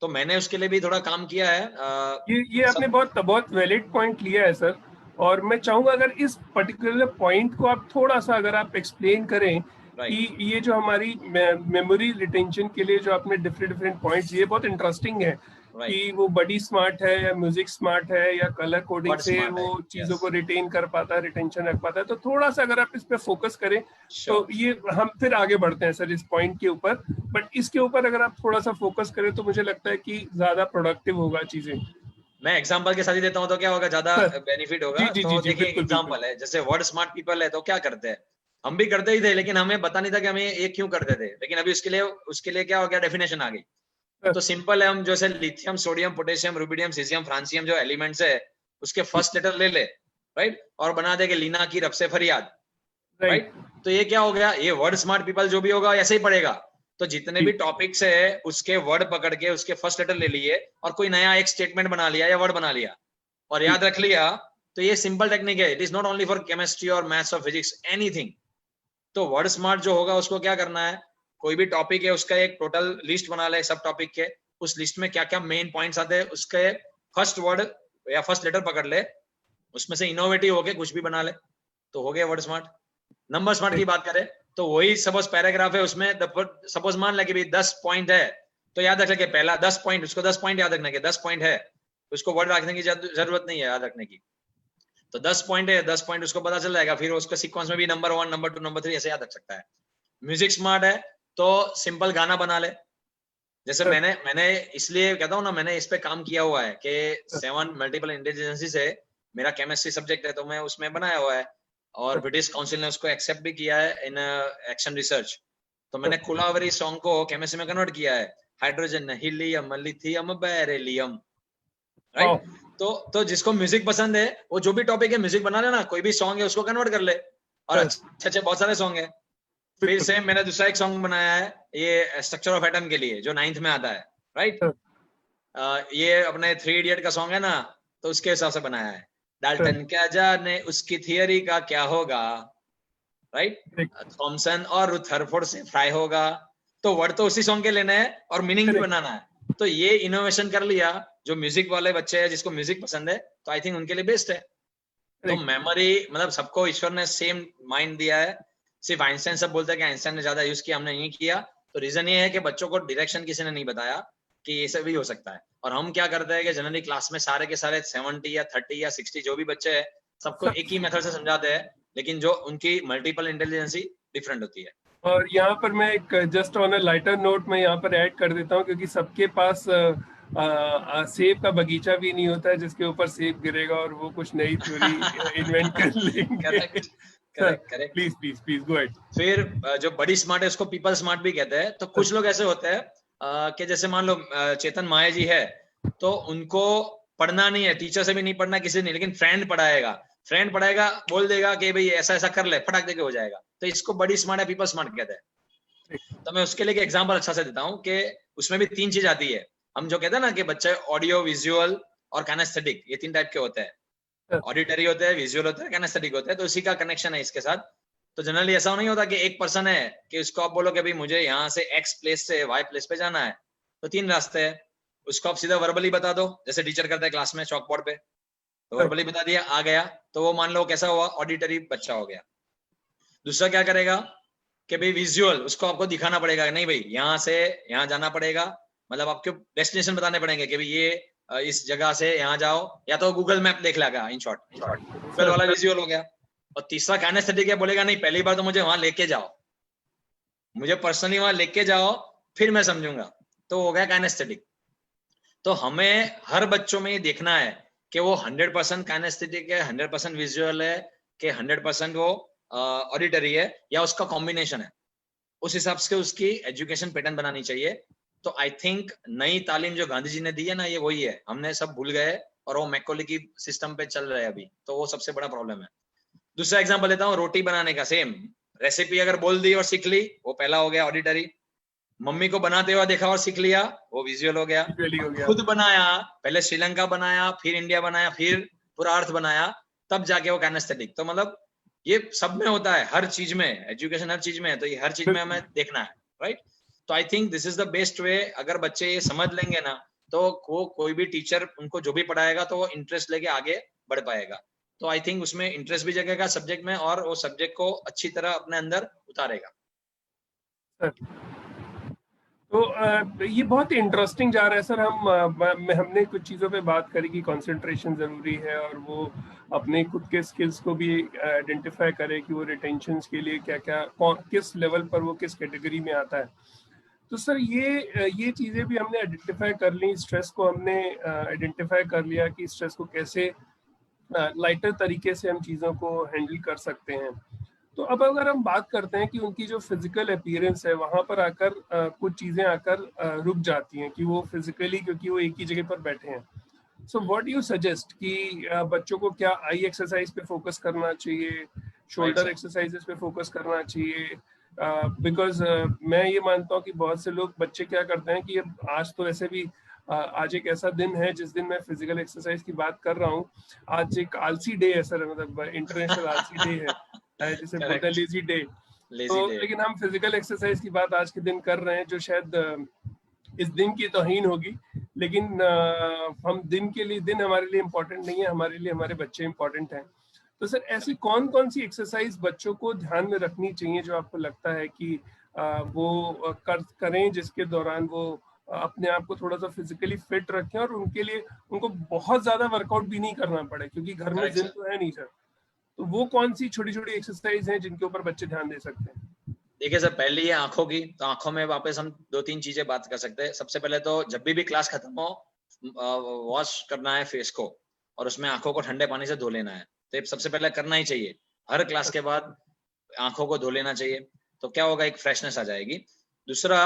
S2: तो मैंने उसके लिए भी थोड़ा काम किया है।
S1: ये आपने बहुत वैलिड पॉइंट लिया है सर। और मैं चाहूंगा अगर इस पर्टिकुलर पॉइंट को आप थोड़ा सा अगर आप एक्सप्लेन करें कि ये जो हमारी मेमोरी रिटेंशन के लिए जो आपने डिफरेंट पॉइंट्स, ये बहुत इंटरेस्टिंग है। कि वो बॉडी स्मार्ट है या म्यूजिक स्मार्ट है या कलर कोडिंग
S2: Word
S1: से
S2: smart
S1: वो
S2: है,
S1: चीजों
S2: yes,
S1: को रिटेन कर पाता है, रिटेंशन रख पाता है। तो थोड़ा सा अगर आप इस पे फोकस करें तो
S2: sure.
S1: ये हम फिर आगे बढ़ते हैं सर इस पॉइंट के ऊपर। बट इसके ऊपर अगर आप थोड़ा सा फोकस करें तो मुझे लगता है कि ज्यादा प्रोडक्टिव होगा चीजें।
S2: मैं एग्जांपल के साथ ही देता हूँ तो क्या होगा, ज्यादा
S1: सर
S2: बेनिफिट होगा।
S1: जी जी जी
S2: तो
S1: जी,
S2: देखिए
S1: बिल्कुल बिल्कुल।
S2: एग्जांपल है, जैसे वर्ड स्मार्ट पीपल है तो क्या करते हैं, हम भी करते ही थे लेकिन हमें पता नहीं था कि हमें ये क्यों करते थे, लेकिन अभी उसके लिए क्या हो गया, डेफिनेशन आ गई। तो सिंपल है, हम जैसे lithium, sodium, potassium, rubidium, caesium, francium जो एलिमेंट्स है उसके फर्स्ट लेटर ले ले, राइट, और बना दे कि लीना की रब से फरियाद,
S1: राइट
S2: राइट। तो ये क्या हो गया, ये वर्ड स्मार्ट पीपल जो भी होगा ऐसे ही पढ़ेगा। तो जितने भी टॉपिक्स है उसके वर्ड पकड़ के उसके फर्स्ट लेटर ले लिए और कोई नया एक स्टेटमेंट बना लिया या वर्ड बना लिया और याद रख लिया। तो ये सिंपल टेक्निक है, it is not only for chemistry और मैथ्स और फिजिक्स, एनीथिंग। तो वर्ड स्मार्ट जो होगा उसको क्या करना है, कोई भी टॉपिक है उसका एक टोटल लिस्ट बना ले सब टॉपिक के, उस लिस्ट में क्या क्या मेन पॉइंट्स आते हैं उसके फर्स्ट वर्ड या फर्स्ट लेटर पकड़ ले, उसमें से इनोवेटिव होके कुछ भी बना ले, तो हो गया वर्ड स्मार्ट। नंबर स्मार्ट की बात करें तो वही सपोज पैराग्राफ है, उसमें सपोज मान ले कि भाई 10 पॉइंट है, तो याद रख ले कि पहला 10 पॉइंट, उसको 10 पॉइंट याद रखने के, 10 पॉइंट है, उसको वर्ड रखने की जरूरत नहीं है याद रखने की। तो 10 पॉइंट है, 10 पॉइंट उसको पता चल जाएगा, फिर उसका सीक्वेंस में भी नंबर 1, नंबर 2, नंबर 3 ऐसे याद रख सकता है। म्यूजिक स्मार्ट है तो सिंपल गाना बना ले, जैसे मैंने इसलिए कहता हूँ ना, मैंने इस पे काम किया हुआ है कि 7 मल्टीपल इंटेलिजेंसी से मेरा केमिस्ट्री सब्जेक्ट है तो मैं उसमें बनाया हुआ है, और ब्रिटिश काउंसिल ने उसको एक्सेप्ट भी किया है इन एक्शन रिसर्च। तो मैंने कोलावेरी सॉन्ग को केमिस्ट्री में कन्वर्ट किया है, hydrogen, helium, lithium, beryllium, right. तो जिसको म्यूजिक पसंद है वो जो भी टॉपिक है म्यूजिक बना लेना, कोई भी सॉन्ग है उसको कन्वर्ट कर ले, और अच्छे अच्छे बहुत सारे सॉन्ग है। फिर से मैंने दूसरा एक सॉन्ग बनाया है ये स्ट्रक्चर ऑफ एटम के लिए जो 9th में आता है, राइट। ये अपने 3 इडियट का सॉन्ग है ना, तो उसके हिसाब से बनाया है। डाल्टन क्या जाने उसकी थियरी का क्या होगा, राइट, थॉमसन और रुथरफोर्ड से फ्राई होगा। तो वर्ड तो उसी सॉन्ग के लेने हैं और मीनिंग भी बनाना है। तो ये इनोवेशन कर लिया, जो म्यूजिक वाले बच्चे हैं जिसको म्यूजिक पसंद है, तो आई थिंक उनके लिए बेस्ट है। तो मेमोरी मतलब सबको ईश्वर ने सेम माइंड दिया है, सिर्फ आइंस्टाइन सब बोलते हैं कि आइंस्टाइन ने ज्यादा यूज किया, हमने नहीं किया। तो रीजन ये है कि बच्चों को डायरेक्शन किसी ने नहीं बताया कि ये सब भी हो सकता है। और हम क्या करते हैं कि जनरली क्लास में सारे के सारे 70 या 30 या 60 जो भी बच्चे हैं सबको एक ही मेथड से समझाते हैं, लेकिन जो उनकी मल्टीपल इंटेलिजेंसी डिफरेंट होती है।
S1: और यहाँ पर मैं एक just on a lighter note में यहाँ पर ऐड कर देता हूँ, क्योंकि सबके पास सेब का बगीचा भी नहीं होता है जिसके ऊपर सेब गिरेगा और वो कुछ नई थ्योरी इन्वेंट कर लेंगे।
S2: Correct correct correct.
S1: Please please please go ahead.
S2: फिर जो बड़ी स्मार्ट है उसको पीपल स्मार्ट भी कहते हैं। तो कुछ लोग ऐसे होते हैं कि जैसे मान लो चेतन माया जी है, तो उनको पढ़ना नहीं है, टीचर से भी नहीं पढ़ना, किसी नहीं, लेकिन फ्रेंड पढ़ाएगा, बोल देगा कि भाई ऐसा ऐसा कर ले, फटाक देके हो जाएगा। तो इसको बड़ी स्मार्ट है, पीपल स्मार्ट कहते हैं। तो मैं उसके लिए एक एग्जांपल अच्छा से देता हूँ कि उसमें भी 3 चीज आती है। हम जो कहते हैं ना कि बच्चे ऑडियो, विजुअल और काइनेस्थेटिक, ये 3 टाइप के होते हैं। ऑडिटरी होते हैं, विजुअल होते हैं, काइनेस्थेटिक होते हैं। तो इसी का कनेक्शन है इसके साथ। तो जनरली ऐसा नहीं होता कि एक पर्सन है कि उसको आप बोलो कि भाई मुझे यहाँ से एक्स प्लेस से वाई प्लेस पे जाना है, तो 3 रास्ते हैं। उसको आप सीधा वर्बली बता दो, जैसे टीचर करते हैं क्लास में चॉक बोर्ड पे, तो वर्बली बता दिया, आ गया, तो वो मान लो कैसा हुआ, ऑडिटरी बच्चा हो गया। दूसरा क्या करेगा कि भाई विजुअल, उसको आपको दिखाना पड़ेगा, नहीं भाई यहाँ से यहाँ जाना पड़ेगा, मतलब आपको डेस्टिनेशन बताने पड़ेंगे कि भाई ये इस जगह से यहाँ जाओ, या तो गूगल मैप देख लेगा, इन शॉर्ट गूगल वाला विजुअल हो गया। और तीसरा काइनेस्थेटिक है, बोलेगा नहीं पहली बार तो मुझे वहां लेके जाओ, मुझे पर्सनली वहां लेके जाओ, फिर मैं समझूंगा, तो हो गया काइनेस्थेटिक। तो हमें हर बच्चों में ये देखना है कि वो 100% काइनेस्थेटिक है, 100% विजुअल है, कि 100% वो ऑडिटरी है, या उसका कॉम्बिनेशन है। उस हिसाब से उसकी एजुकेशन पैटर्न बनानी चाहिए। तो आई थिंक नई तालीम जो गांधी जी ने दी है ना, ये वही है, हमने सब भूल गए और वो मैकोले की सिस्टम पे चल रहे हैं अभी, तो वो सबसे बड़ा प्रॉब्लम है। दूसरा एग्जांपल लेता हूँ, रोटी बनाने का, सेम रेसिपी अगर बोल दी और सीख ली, वो पहला हो गया ऑडिटरी। मम्मी को बनाते हुए देखा और सीख लिया, वो विजुअल हो गया। खुद बनाया, पहले श्रीलंका बनाया, फिर इंडिया बनाया, फिर पूरा अर्थ बनाया, तब जाके वो काइनेस्थेटिक। तो मतलब ये सब में होता है, हर चीज में, एजुकेशन हर चीज में है, तो ये हर चीज में हमें देखना है, राइट। तो I think this is the best way. अगर बच्चे ये समझ लेंगे ना, तो वो कोई भी टीचर उनको जो भी पढ़ाएगा तो वो इंटरेस्ट लेके आगे बढ़ पाएगा। तो आई थिंक उसमें इंटरेस्ट भी जगेगा सब्जेक्ट में, और वो सब्जेक्ट को अच्छी तरह अपने अंदर उतारेगा।
S1: तो ये बहुत इंटरेस्टिंग जा रहा है सर। हमने कुछ चीज़ों पे बात करी कि कंसंट्रेशन ज़रूरी है, और वो अपने खुद के स्किल्स को भी आइडेंटिफाई करे कि वो रिटेंशन के लिए क्या क्या किस लेवल पर वो किस कैटेगरी में आता है। तो सर ये चीज़ें भी हमने आइडेंटिफाई कर ली, स्ट्रेस को हमने आइडेंटिफाई कर लिया कि स्ट्रेस को कैसे लाइटर तरीके से हम चीज़ों को हैंडल कर सकते हैं। तो अब अगर हम बात करते हैं कि उनकी जो फिजिकल अपीयरेंस है वहाँ पर आकर कुछ चीज़ें आकर रुक जाती हैं कि वो फिजिकली, क्योंकि वो एक ही जगह पर बैठे हैं। सो व्हाट यू सजेस्ट कि बच्चों को क्या आई एक्सरसाइज पे फोकस करना चाहिए, शोल्डर एक्सरसाइजेस पे फोकस करना चाहिए? बिकॉज मैं ये मानता हूँ कि बहुत से लोग बच्चे क्या करते हैं कि आज तो ऐसे भी आज एक ऐसा दिन है जिस दिन मैं फिजिकल एक्सरसाइज की बात कर रहा हूँ। आज एक आलसी डे है सर, मतलब इंटरनेशनल आलसी डे है जिसे बोलते हैं लेजी डे। तो लेकिन हम फिजिकल एक्सरसाइज की बात आज के दिन कर रहे हैं, जो शायद इस दिन की तौहीन होगी। लेकिन हम दिन हमारे लिए इम्पोर्टेंट नहीं है, हमारे लिए हमारे बच्चे इम्पोर्टेंट हैं। तो सर ऐसी कौन कौन सी एक्सरसाइज बच्चों को ध्यान में रखनी चाहिए जो आपको लगता है कि वो करें, जिसके दौरान वो अपने आप को थोड़ा सा फिजिकली फिट रखें, और उनके लिए उनको बहुत ज्यादा वर्कआउट भी नहीं करना पड़े, क्योंकि घर में जिम तो है नहीं सर। तो वो कौन सी छोटी छोटी एक्सरसाइज हैं जिनके ऊपर बच्चे ध्यान दे सकते हैं?
S2: देखिए सर, पहले ये आंखों की, तो आंखों में वापस हम 2-3 चीजें बात कर सकते हैं। सबसे पहले तो जब भी क्लास खत्म हो, वॉश करना है फेस को, और उसमें आंखों को ठंडे पानी से धो लेना है। तो ये सबसे पहले करना ही चाहिए, हर क्लास के बाद आंखों को धो लेना चाहिए। तो क्या होगा, एक फ्रेशनेस आ जाएगी। दूसरा,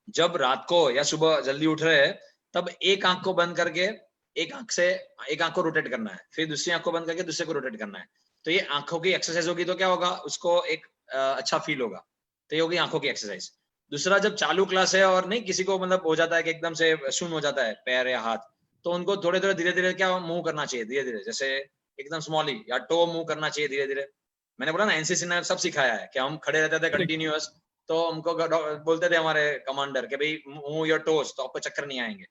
S2: जब रात को या सुबह जल्दी उठ रहे हैं, तब एक आंख को बंद करके एक आंख को रोटेट करना है, फिर दूसरी आंख को बंद करके दूसरे को रोटेट करना है। तो ये आंखों की एक्सरसाइज होगी। तो क्या होगा, उसको एक अच्छा फील होगा। तो ये होगी आंखों की एक्सरसाइज। दूसरा, जब चालू क्लास है और नहीं किसी को मतलब हो जाता है कि एकदम से सुन हो जाता है पैर या हाथ, तो उनको थोड़े थोड़े धीरे धीरे क्या मूव करना चाहिए, धीरे धीरे, जैसे एकदम स्मॉली या टो मूव करना चाहिए धीरे धीरे। मैंने बोला ना, एनसीसी ने सब सिखाया है कि हम खड़े रहते थे कंटिन्यूअस, तो हमको बोलते थे हमारे कमांडर कि भाई मूव योर टोस, तो आपको चक्कर नहीं आएंगे।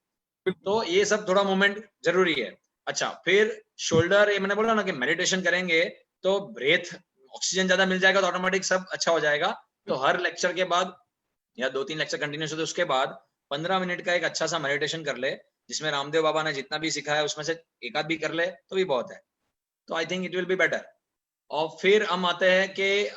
S2: तो ये सब थोड़ा मूवमेंट जरूरी है। अच्छा, फिर शोल्डर, ये मैंने बोला ना कि मेडिटेशन करेंगे तो ब्रेथ, ऑक्सीजन ज्यादा मिल जाएगा, तो ऑटोमेटिक सब अच्छा हो जाएगा। तो हर लेक्चर के बाद या 2-3 लेक्चर कंटिन्यूस होते उसके बाद 15 मिनट का एक अच्छा सा मेडिटेशन कर ले, जिसमें रामदेव बाबा ने जितना भी सिखाया उसमें से एक आध भी कर ले तो भी बहुत है। तो I think it will be better. और फिर हम आते हैं कि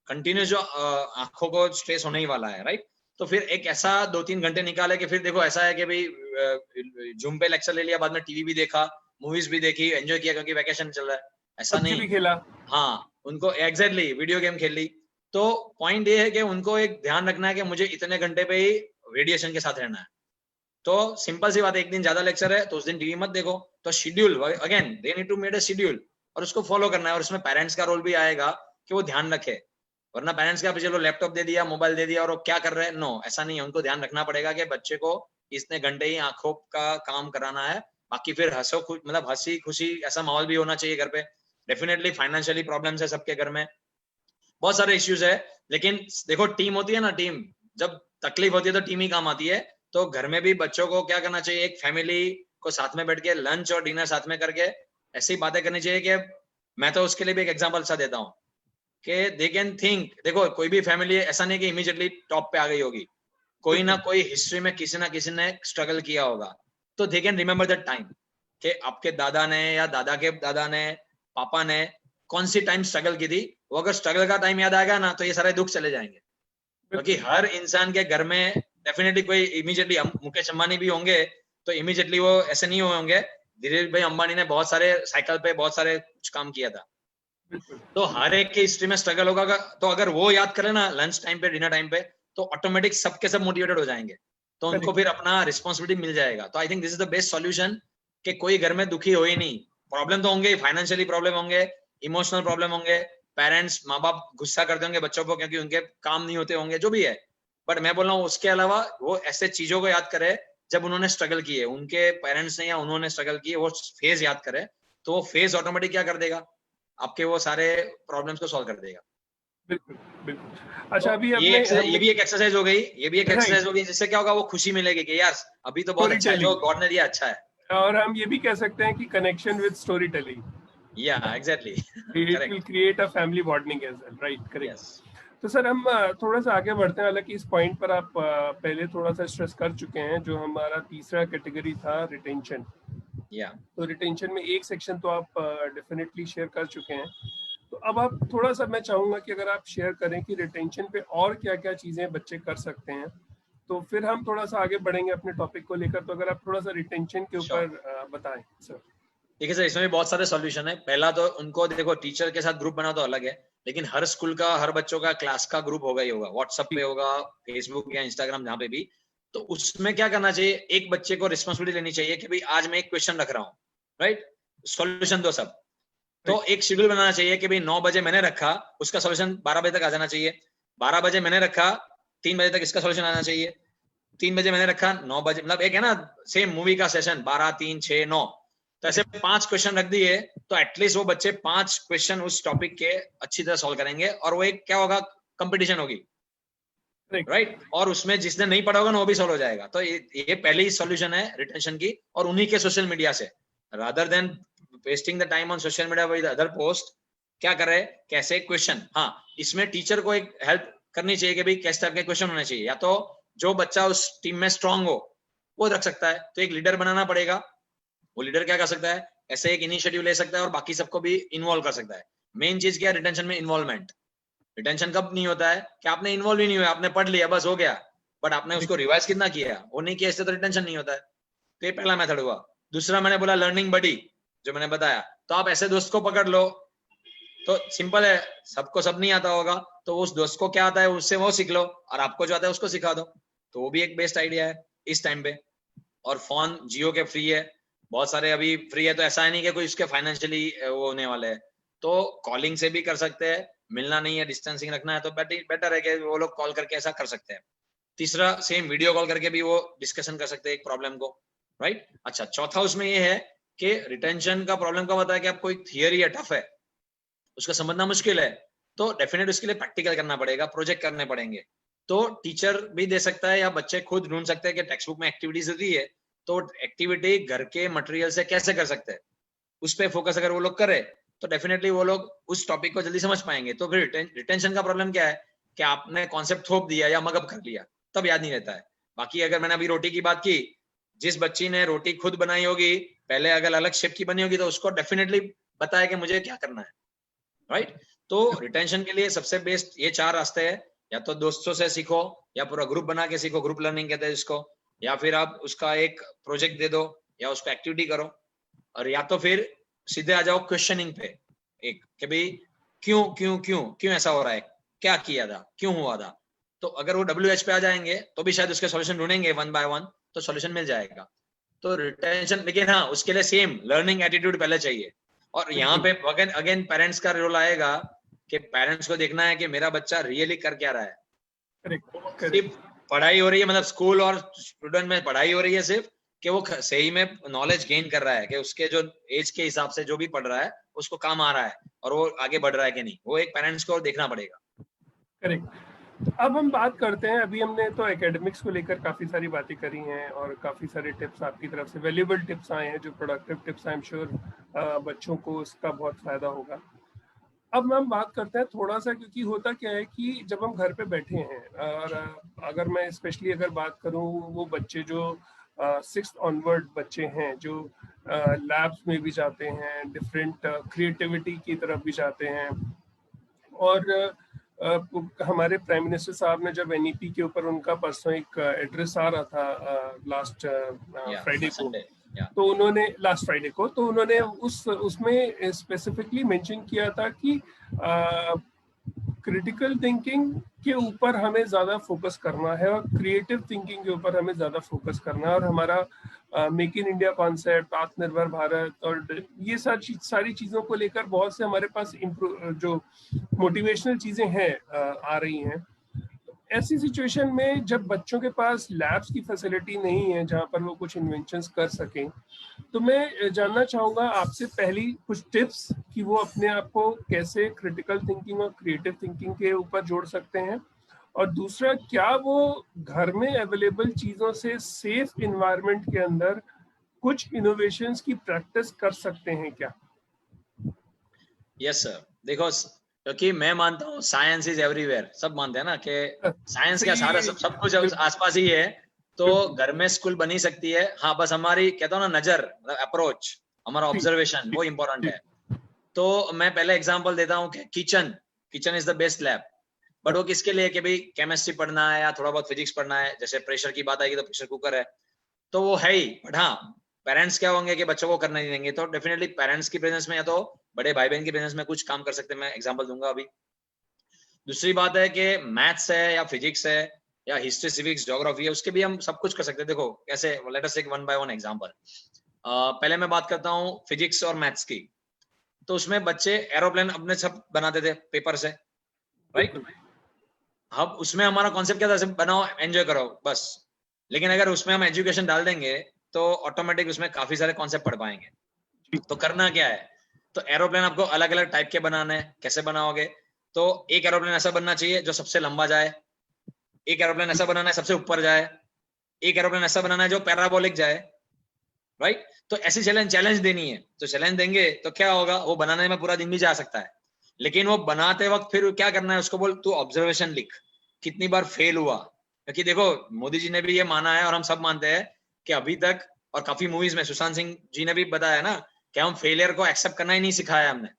S2: कंटिन्यूस जो आंखों को स्ट्रेस होने ही वाला है, राइट। तो फिर एक ऐसा 2-3 घंटे निकाले कि फिर देखो ऐसा है कि भाई जूम पे लेक्चर ले लिया, बाद में टीवी भी देखा, मूवीज भी देखी, एंजॉय किया क्योंकि वैकेशन चल रहा है, ऐसा नहीं
S1: भी खेला।
S2: हाँ, उनको एग्जैक्टली वीडियो गेम खेल ली। तो पॉइंट ये है कि उनको एक ध्यान रखना है कि मुझे इतने घंटे पे ही रेडिएशन के साथ रहना है। तो सिंपल सी बात, एक दिन ज्यादा लेक्चर है तो उस दिन टीवी मत देखो। तो schedule, again they need to made a schedule, और उसको फॉलो करना है। और उसमें पेरेंट्स का रोल भी आएगा कि वो ध्यान रखे। वरना पेरेंट्स का चलो लैपटॉप दे दिया, मोबाइल दे दिया और वो क्या कर रहे हैं, नो, ऐसा नहीं है। उनको ध्यान रखना पड़ेगा कि बच्चे को इतने घंटे ही आंखों का काम कराना है। बाकी फिर हंसो मतलब हंसी खुशी ऐसा माहौल भी होना चाहिए घर पे। डेफिनेटली फाइनेंशियली प्रॉब्लम्स है सबके घर में, बहुत सारे इश्यूज है, लेकिन देखो टीम होती है ना, टीम जब तकलीफ होती है तो टीम ही काम आती है। तो घर में भी बच्चों को क्या करना चाहिए, एक फैमिली को साथ में बैठ के लंच और डिनर साथ में करके ऐसी बातें करनी चाहिए कि मैं तो उसके लिए भी एक एग्जांपल सा देता हूँ कि दे कैन थिंक। देखो कोई भी फैमिली ऐसा नहीं कि इमीडिएटली टॉप पे आ गई होगी, कोई ना कोई हिस्ट्री में किसी ना किसी ने स्ट्रगल किया होगा। तो they can remember that time कि आपके दादा ने या दादा के दादा ने, पापा ने कौन सी टाइम स्ट्रगल की थी। वो अगर स्ट्रगल का टाइम याद आएगा ना, तो ये सारे दुख चले जाएंगे। क्योंकि हर इंसान के घर में डेफिनेटली कोई इमीडिएटली, मुकेश अंबानी भी होंगे तो इमीडिएटली वो ऐसे नहीं होंगे। धीरेन्द्र भाई अंबानी ने बहुत सारे साइकिल पे बहुत सारे कुछ काम किया था। तो हर एक की हिस्ट्री में स्ट्रगल होगा। तो अगर वो याद करें ना लंच टाइम पे, डिनर टाइम पे, तो ऑटोमेटिक सबके सब मोटिवेटेड हो जाएंगे। तो उनको फिर अपना रिस्पॉन्सिबिलिटी मिल जाएगा। तो I think this is the best solution कि कोई घर में दुखी हो ही नहीं। प्रॉब्लम तो होंगे, फाइनेंशियली प्रॉब्लम होंगे, इमोशनल प्रॉब्लम होंगे, पेरेंट्स माँ बाप गुस्सा करते होंगे बच्चों को क्योंकि उनके काम नहीं होते होंगे, जो भी है। बट मैं बोल रहा हूँ उसके अलावा वो ऐसे चीजों को याद करे जब उन्होंने स्ट्रगल किए, उनके पेरेंट्स ने या उन्होंने स्ट्रगल किए, वो फेज याद करे। तो वो फेज ऑटोमेटिक क्या कर देगा, आपके वो सारे प्रॉब्लम्स को सॉल्व कर देगा।
S1: बिल्कुल बिल्कुल। अच्छा, अभी
S2: ये भी एक एक्सरसाइज हो गई, ये भी एक एक्सरसाइज हो गई, जिससे क्या होगा, वो खुशी मिलेगी कि यार अभी तो बहुत अच्छा है जो गॉड ने दिया, अच्छा है।
S1: और हम ये भी कह सकते हैं कि कनेक्शन विद स्टोरी टेलिंग,
S2: या exactly,
S1: it will create a family bonding as well, right, correct. तो सर हम थोड़ा सा आगे बढ़ते हैं, हालांकि इस पॉइंट पर आप पहले थोड़ा सा स्ट्रेस कर चुके हैं, जो हमारा तीसरा कैटेगरी था रिटेंशन। तो रिटेंशन में एक सेक्शन तो आप डेफिनेटली शेयर कर चुके हैं। तो अब आप थोड़ा सा, मैं चाहूंगा कि अगर आप शेयर करें कि रिटेंशन पे और क्या क्या चीजें बच्चे कर सकते हैं, तो फिर हम थोड़ा सा आगे बढ़ेंगे अपने टॉपिक को लेकर। तो अगर आप थोड़ा सा रिटेंशन के ऊपर बताएं सर।
S2: ठीक है सर, इसमें भी बहुत सारे सॉल्यूशन है। पहला तो उनको देखो, टीचर के साथ ग्रुप बना तो अलग है, लेकिन हर स्कूल का, हर बच्चों का क्लास का ग्रुप होगा ही होगा, व्हाट्सएप पे होगा, फेसबुक या इंस्टाग्राम, जहाँ पे भी। तो उसमें क्या करना चाहिए, एक बच्चे को रिस्पॉन्सिबिलिटी लेनी चाहिए कि भाई आज मैं एक क्वेश्चन रख रहा हूँ, राइट, सॉल्यूशन दो सब। तो एक शेड्यूल बनाना चाहिए कि भाई 9 बजे मैंने रखा, उसका सॉल्यूशन 12 बजे तक आ जाना चाहिए। 12 बजे मैंने रखा, 3 बजे तक इसका सॉल्यूशन आना चाहिए। 3 बजे मैंने रखा, 9 बजे, मतलब एक है ना सेम मूवी का सेशन, 12, 3, 6, 9। तो ऐसे 5 क्वेश्चन रख दिए, तो एटलीस्ट वो बच्चे 5 क्वेश्चन उस टॉपिक के अच्छी तरह सॉल्व करेंगे, और वो एक क्या होगा, कंपटीशन होगी, राइट। और उसमें जिसने नहीं पढ़ा होगा ना, वो भी सॉल्व हो जाएगा। तो ये पहली सॉल्यूशन है रिटेंशन की, और उन्हीं के सोशल मीडिया से, rather than wasting the time on social media with other post, क्या करे, कैसे क्वेश्चन। हाँ, इसमें टीचर को एक हेल्प करनी चाहिए कि भाई किस टाइप के क्वेश्चन होने चाहिए, या तो जो बच्चा उस टीम में स्ट्रांग हो वो रख सकता है, तो एक लीडर बनाना पड़ेगा। वो लीडर क्या कर सकता है, ऐसे एक इनिशिएटिव ले सकता है और बाकी सबको भी इन्वॉल्व कर सकता है। मेन चीज क्या है रिटेंशन में, इन्वॉल्वमेंट। रिटेंशन कब नहीं होता है कि आपने इन्वॉल्व ही नहीं हुआ, आपने पढ़ लिया बस हो गया, बट आपने उसको रिवाइज कितना किया, वो नहीं किया, इससे तो रिटेंशन नहीं होता है। तो ये पहला मेथड हुआ। दूसरा मैंने बोला लर्निंग बडी, जो मैंने बताया। तो आप ऐसे दोस्त को पकड़ लो, तो सिंपल है, सबको सब नहीं आता होगा, तो उस दोस्त को क्या आता है उससे वो सीख लो, और आपको जो आता है उसको सिखा दो। तो वो भी एक बेस्ट आइडिया है इस टाइम पे। और फोन जियो के फ्री है, बहुत सारे अभी फ्री है, तो ऐसा है नहीं कि कोई उसके फाइनेंशियली वो होने वाले है। तो कॉलिंग से भी कर सकते हैं, मिलना नहीं है, डिस्टेंसिंग रखना है, तो बेटर है कि वो लोग कॉल करके ऐसा कर सकते हैं। तीसरा, सेम वीडियो कॉल करके भी वो डिस्कशन कर सकते हैं एक प्रॉब्लम को, राइट। अच्छा, चौथा उसमें ये है कि रिटेंशन का प्रॉब्लम कब आता है कि आप कोई थियरी है, टफ है, उसका समझना मुश्किल है, तो डेफिनेट उसके लिए प्रैक्टिकल करना पड़ेगा, प्रोजेक्ट करने पड़ेंगे। तो टीचर भी दे सकता है, या बच्चे खुद ढूंढ सकते हैं कि टेक्स्ट बुक में एक्टिविटीज दी है, तो एक्टिविटी घर के मटेरियल से कैसे कर सकते हैं, उस पर फोकस अगर वो लोग करे, तो डेफिनेटली वो लोग उस टॉपिक को जल्दी समझ पाएंगे। तो फिर रिटेंशन का प्रॉब्लम क्या है कि आपने कॉन्सेप्ट थोप दिया या मगअप कर लिया, तब याद नहीं रहता है। बाकी अगर मैंने अभी रोटी की बात की, जिस बच्ची ने रोटी खुद बनाई होगी, पहले अगर अलग शेप की बनी होगी, तो उसको डेफिनेटली बताया कि मुझे क्या करना है, राइट। तो रिटेंशन के लिए सबसे बेस्ट ये 4 रास्ते हैं, या तो दोस्तों से सीखो, या पूरा ग्रुप बना के सीखो, ग्रुप लर्निंग कहते हैं इसको, या फिर आप उसका एक प्रोजेक्ट दे दो, या उसको एक्टिविटी करो, और या तो फिर सीधे आ जाओ क्वेश्चनिंग पे, एक कि भाई क्यों क्यों क्यों क्यों ऐसा हो रहा है, क्या किया था, क्यों हुआ था। तो अगर वो WH पे आ जाएंगे, तो भी शायद उसके सॉल्यूशन ढूंढेंगे 1 बाय 1, तो सॉल्यूशन मिल जाएगा। तो रिटेंशन, लेकिन हाँ, उसके लिए सेम लर्निंग एटीट्यूड पहले चाहिए। और यहाँ पे अगेन पेरेंट्स का रोल आएगा कि पेरेंट्स को देखना है कि मेरा बच्चा रियली कर क्या रहा है। सिर्फ पढ़ाई हो रही है, मतलब स्कूल और स्टूडेंट में पढ़ाई हो रही है सिर्फ, कि वो सही में नॉलेज गेन कर रहा है, कि उसके जो एज के हिसाब से जो भी पढ़ रहा है उसको काम आ रहा है, और वो आगे बढ़ रहा है कि नहीं, वो एक पेरेंट्स को देखना पड़ेगा।
S1: करेक्ट। अब हम बात करते हैं, अभी हमने तो एकेडमिक्स को लेकर काफ़ी सारी बातें करी हैं, और काफ़ी सारे टिप्स आपकी तरफ से, वैल्यूएबल टिप्स आए हैं, जो productive tips, I am sure बच्चों को उसका बहुत फ़ायदा होगा। अब हम बात करते हैं थोड़ा सा, क्योंकि होता क्या है कि जब हम घर पे बैठे हैं, और अगर मैं स्पेशली अगर बात करूं, वो बच्चे जो 6th ऑनवर्ड बच्चे हैं, जो लैब्स में भी जाते हैं, डिफरेंट क्रिएटिविटी की तरफ भी जाते हैं, और हमारे प्राइम मिनिस्टर साहब ने जब NEP के ऊपर उनका परसों एक एड्रेस आ रहा था लास्ट फ्राइडे को, तो उन्होंने लास्ट फ्राइडे को, तो उन्होंने उसमें स्पेसिफिकली मेंशन किया था कि क्रिटिकल थिंकिंग के ऊपर हमें ज़्यादा फोकस करना है, और क्रिएटिव थिंकिंग के ऊपर हमें ज़्यादा फोकस करना है, और हमारा मेक इन इंडिया कॉन्सेप्ट, आत्मनिर्भर भारत, और ये सारी चीज़ों को लेकर बहुत से हमारे पास जो मोटिवेशनल चीज़ें हैं आ रही हैं। ऐसी सिचुएशन में जब बच्चों के पास लैब्स की फैसिलिटी नहीं है जहाँ पर वो कुछ इन्वेंशंस कर सकें, तो मैं जानना चाहूँगा आपसे पहली कुछ टिप्स कि वो अपने आप को कैसे क्रिटिकल थिंकिंग और क्रिएटिव थिंकिंग के ऊपर जोड़ सकते हैं, और दूसरा, क्या वो घर में अवेलेबल चीज़ों से सेफ इन्वायरमेंट के अंदर कुछ इनोवेशंस की प्रैक्टिस कर सकते हैं क्या?
S2: यस सर, देखो क्योंकि मैं मानता हूँ साइंस इज एवरीवेयर, सब मानते हैं ना कि साइंस क्या, सारा सब कुछ आसपास ही है। तो घर में स्कूल बनी सकती है, हाँ, बस हमारी कहता हूँ ना नजर, मतलब अप्रोच, हमारा ऑब्जर्वेशन वो इम्पोर्टेंट है। तो मैं पहले एग्जांपल देता हूँ कि kitchen is the best lab, but वो किसके लिए कि भाई केमिस्ट्री पढ़ना है या थोड़ा बहुत फिजिक्स पढ़ना है, जैसे प्रेशर की बात आएगी तो प्रेशर कुकर है, तो वो है ही। बट हाँ, पेरेंट्स क्या होंगे कि बच्चों को करने नहीं देंगे, तो डेफिनेटली पेरेंट्स की प्रेजेंस में या तो बड़े भाई बहन की प्रेजेंस में कुछ काम कर सकते हैं, मैं एग्जांपल दूंगा अभी। दूसरी बात है कि मैथ्स है या फिजिक्स है या हिस्ट्री सिविक्स ज्योग्राफी है, उसके भी हम सब कुछ कर सकते हैं। देखो कैसे, let us take one by one example. पहले मैं बात करता हूँ फिजिक्स और मैथ्स की। तो उसमें बच्चे एरोप्लेन अपने सब बनाते थे पेपर से, राइट। अब उसमें हमारा कॉन्सेप्ट क्या था, सिर्फ बनाओ एंजॉय करो बस। लेकिन अगर उसमें हम एजुकेशन डाल देंगे तो ऑटोमेटिक उसमें काफी सारे कॉन्सेप्ट पढ़ पाएंगे। तो करना क्या है, तो एरोप्लेन आपको अलग अलग टाइप के बनाने हैं। कैसे बनाओगे, तो एक एरोप्लेन ऐसा बनना चाहिए जो सबसे लंबा जाए, एक एरोप्लेन ऐसा बनाना है सबसे ऊपर जाए, एक एरोप्लेन ऐसा बनाना है जो पैराबोलिक जाए, राइट। तो ऐसी चैलेंज देनी है। तो चैलेंज देंगे तो क्या होगा, वो बनाने में पूरा दिन भी जा सकता है, लेकिन वो बनाते वक्त फिर क्या करना है, उसको बोल तू ऑब्जर्वेशन लिख, कितनी बार फेल हुआ। क्योंकि देखो मोदी जी ने भी ये माना है और हम सब मानते हैं कि अभी तक, और काफी मूवीज में सुशांत सिंह जी ने भी बताया ना कि हम फेलियर को एक्सेप्ट करना ही नहीं सिखाया हमने।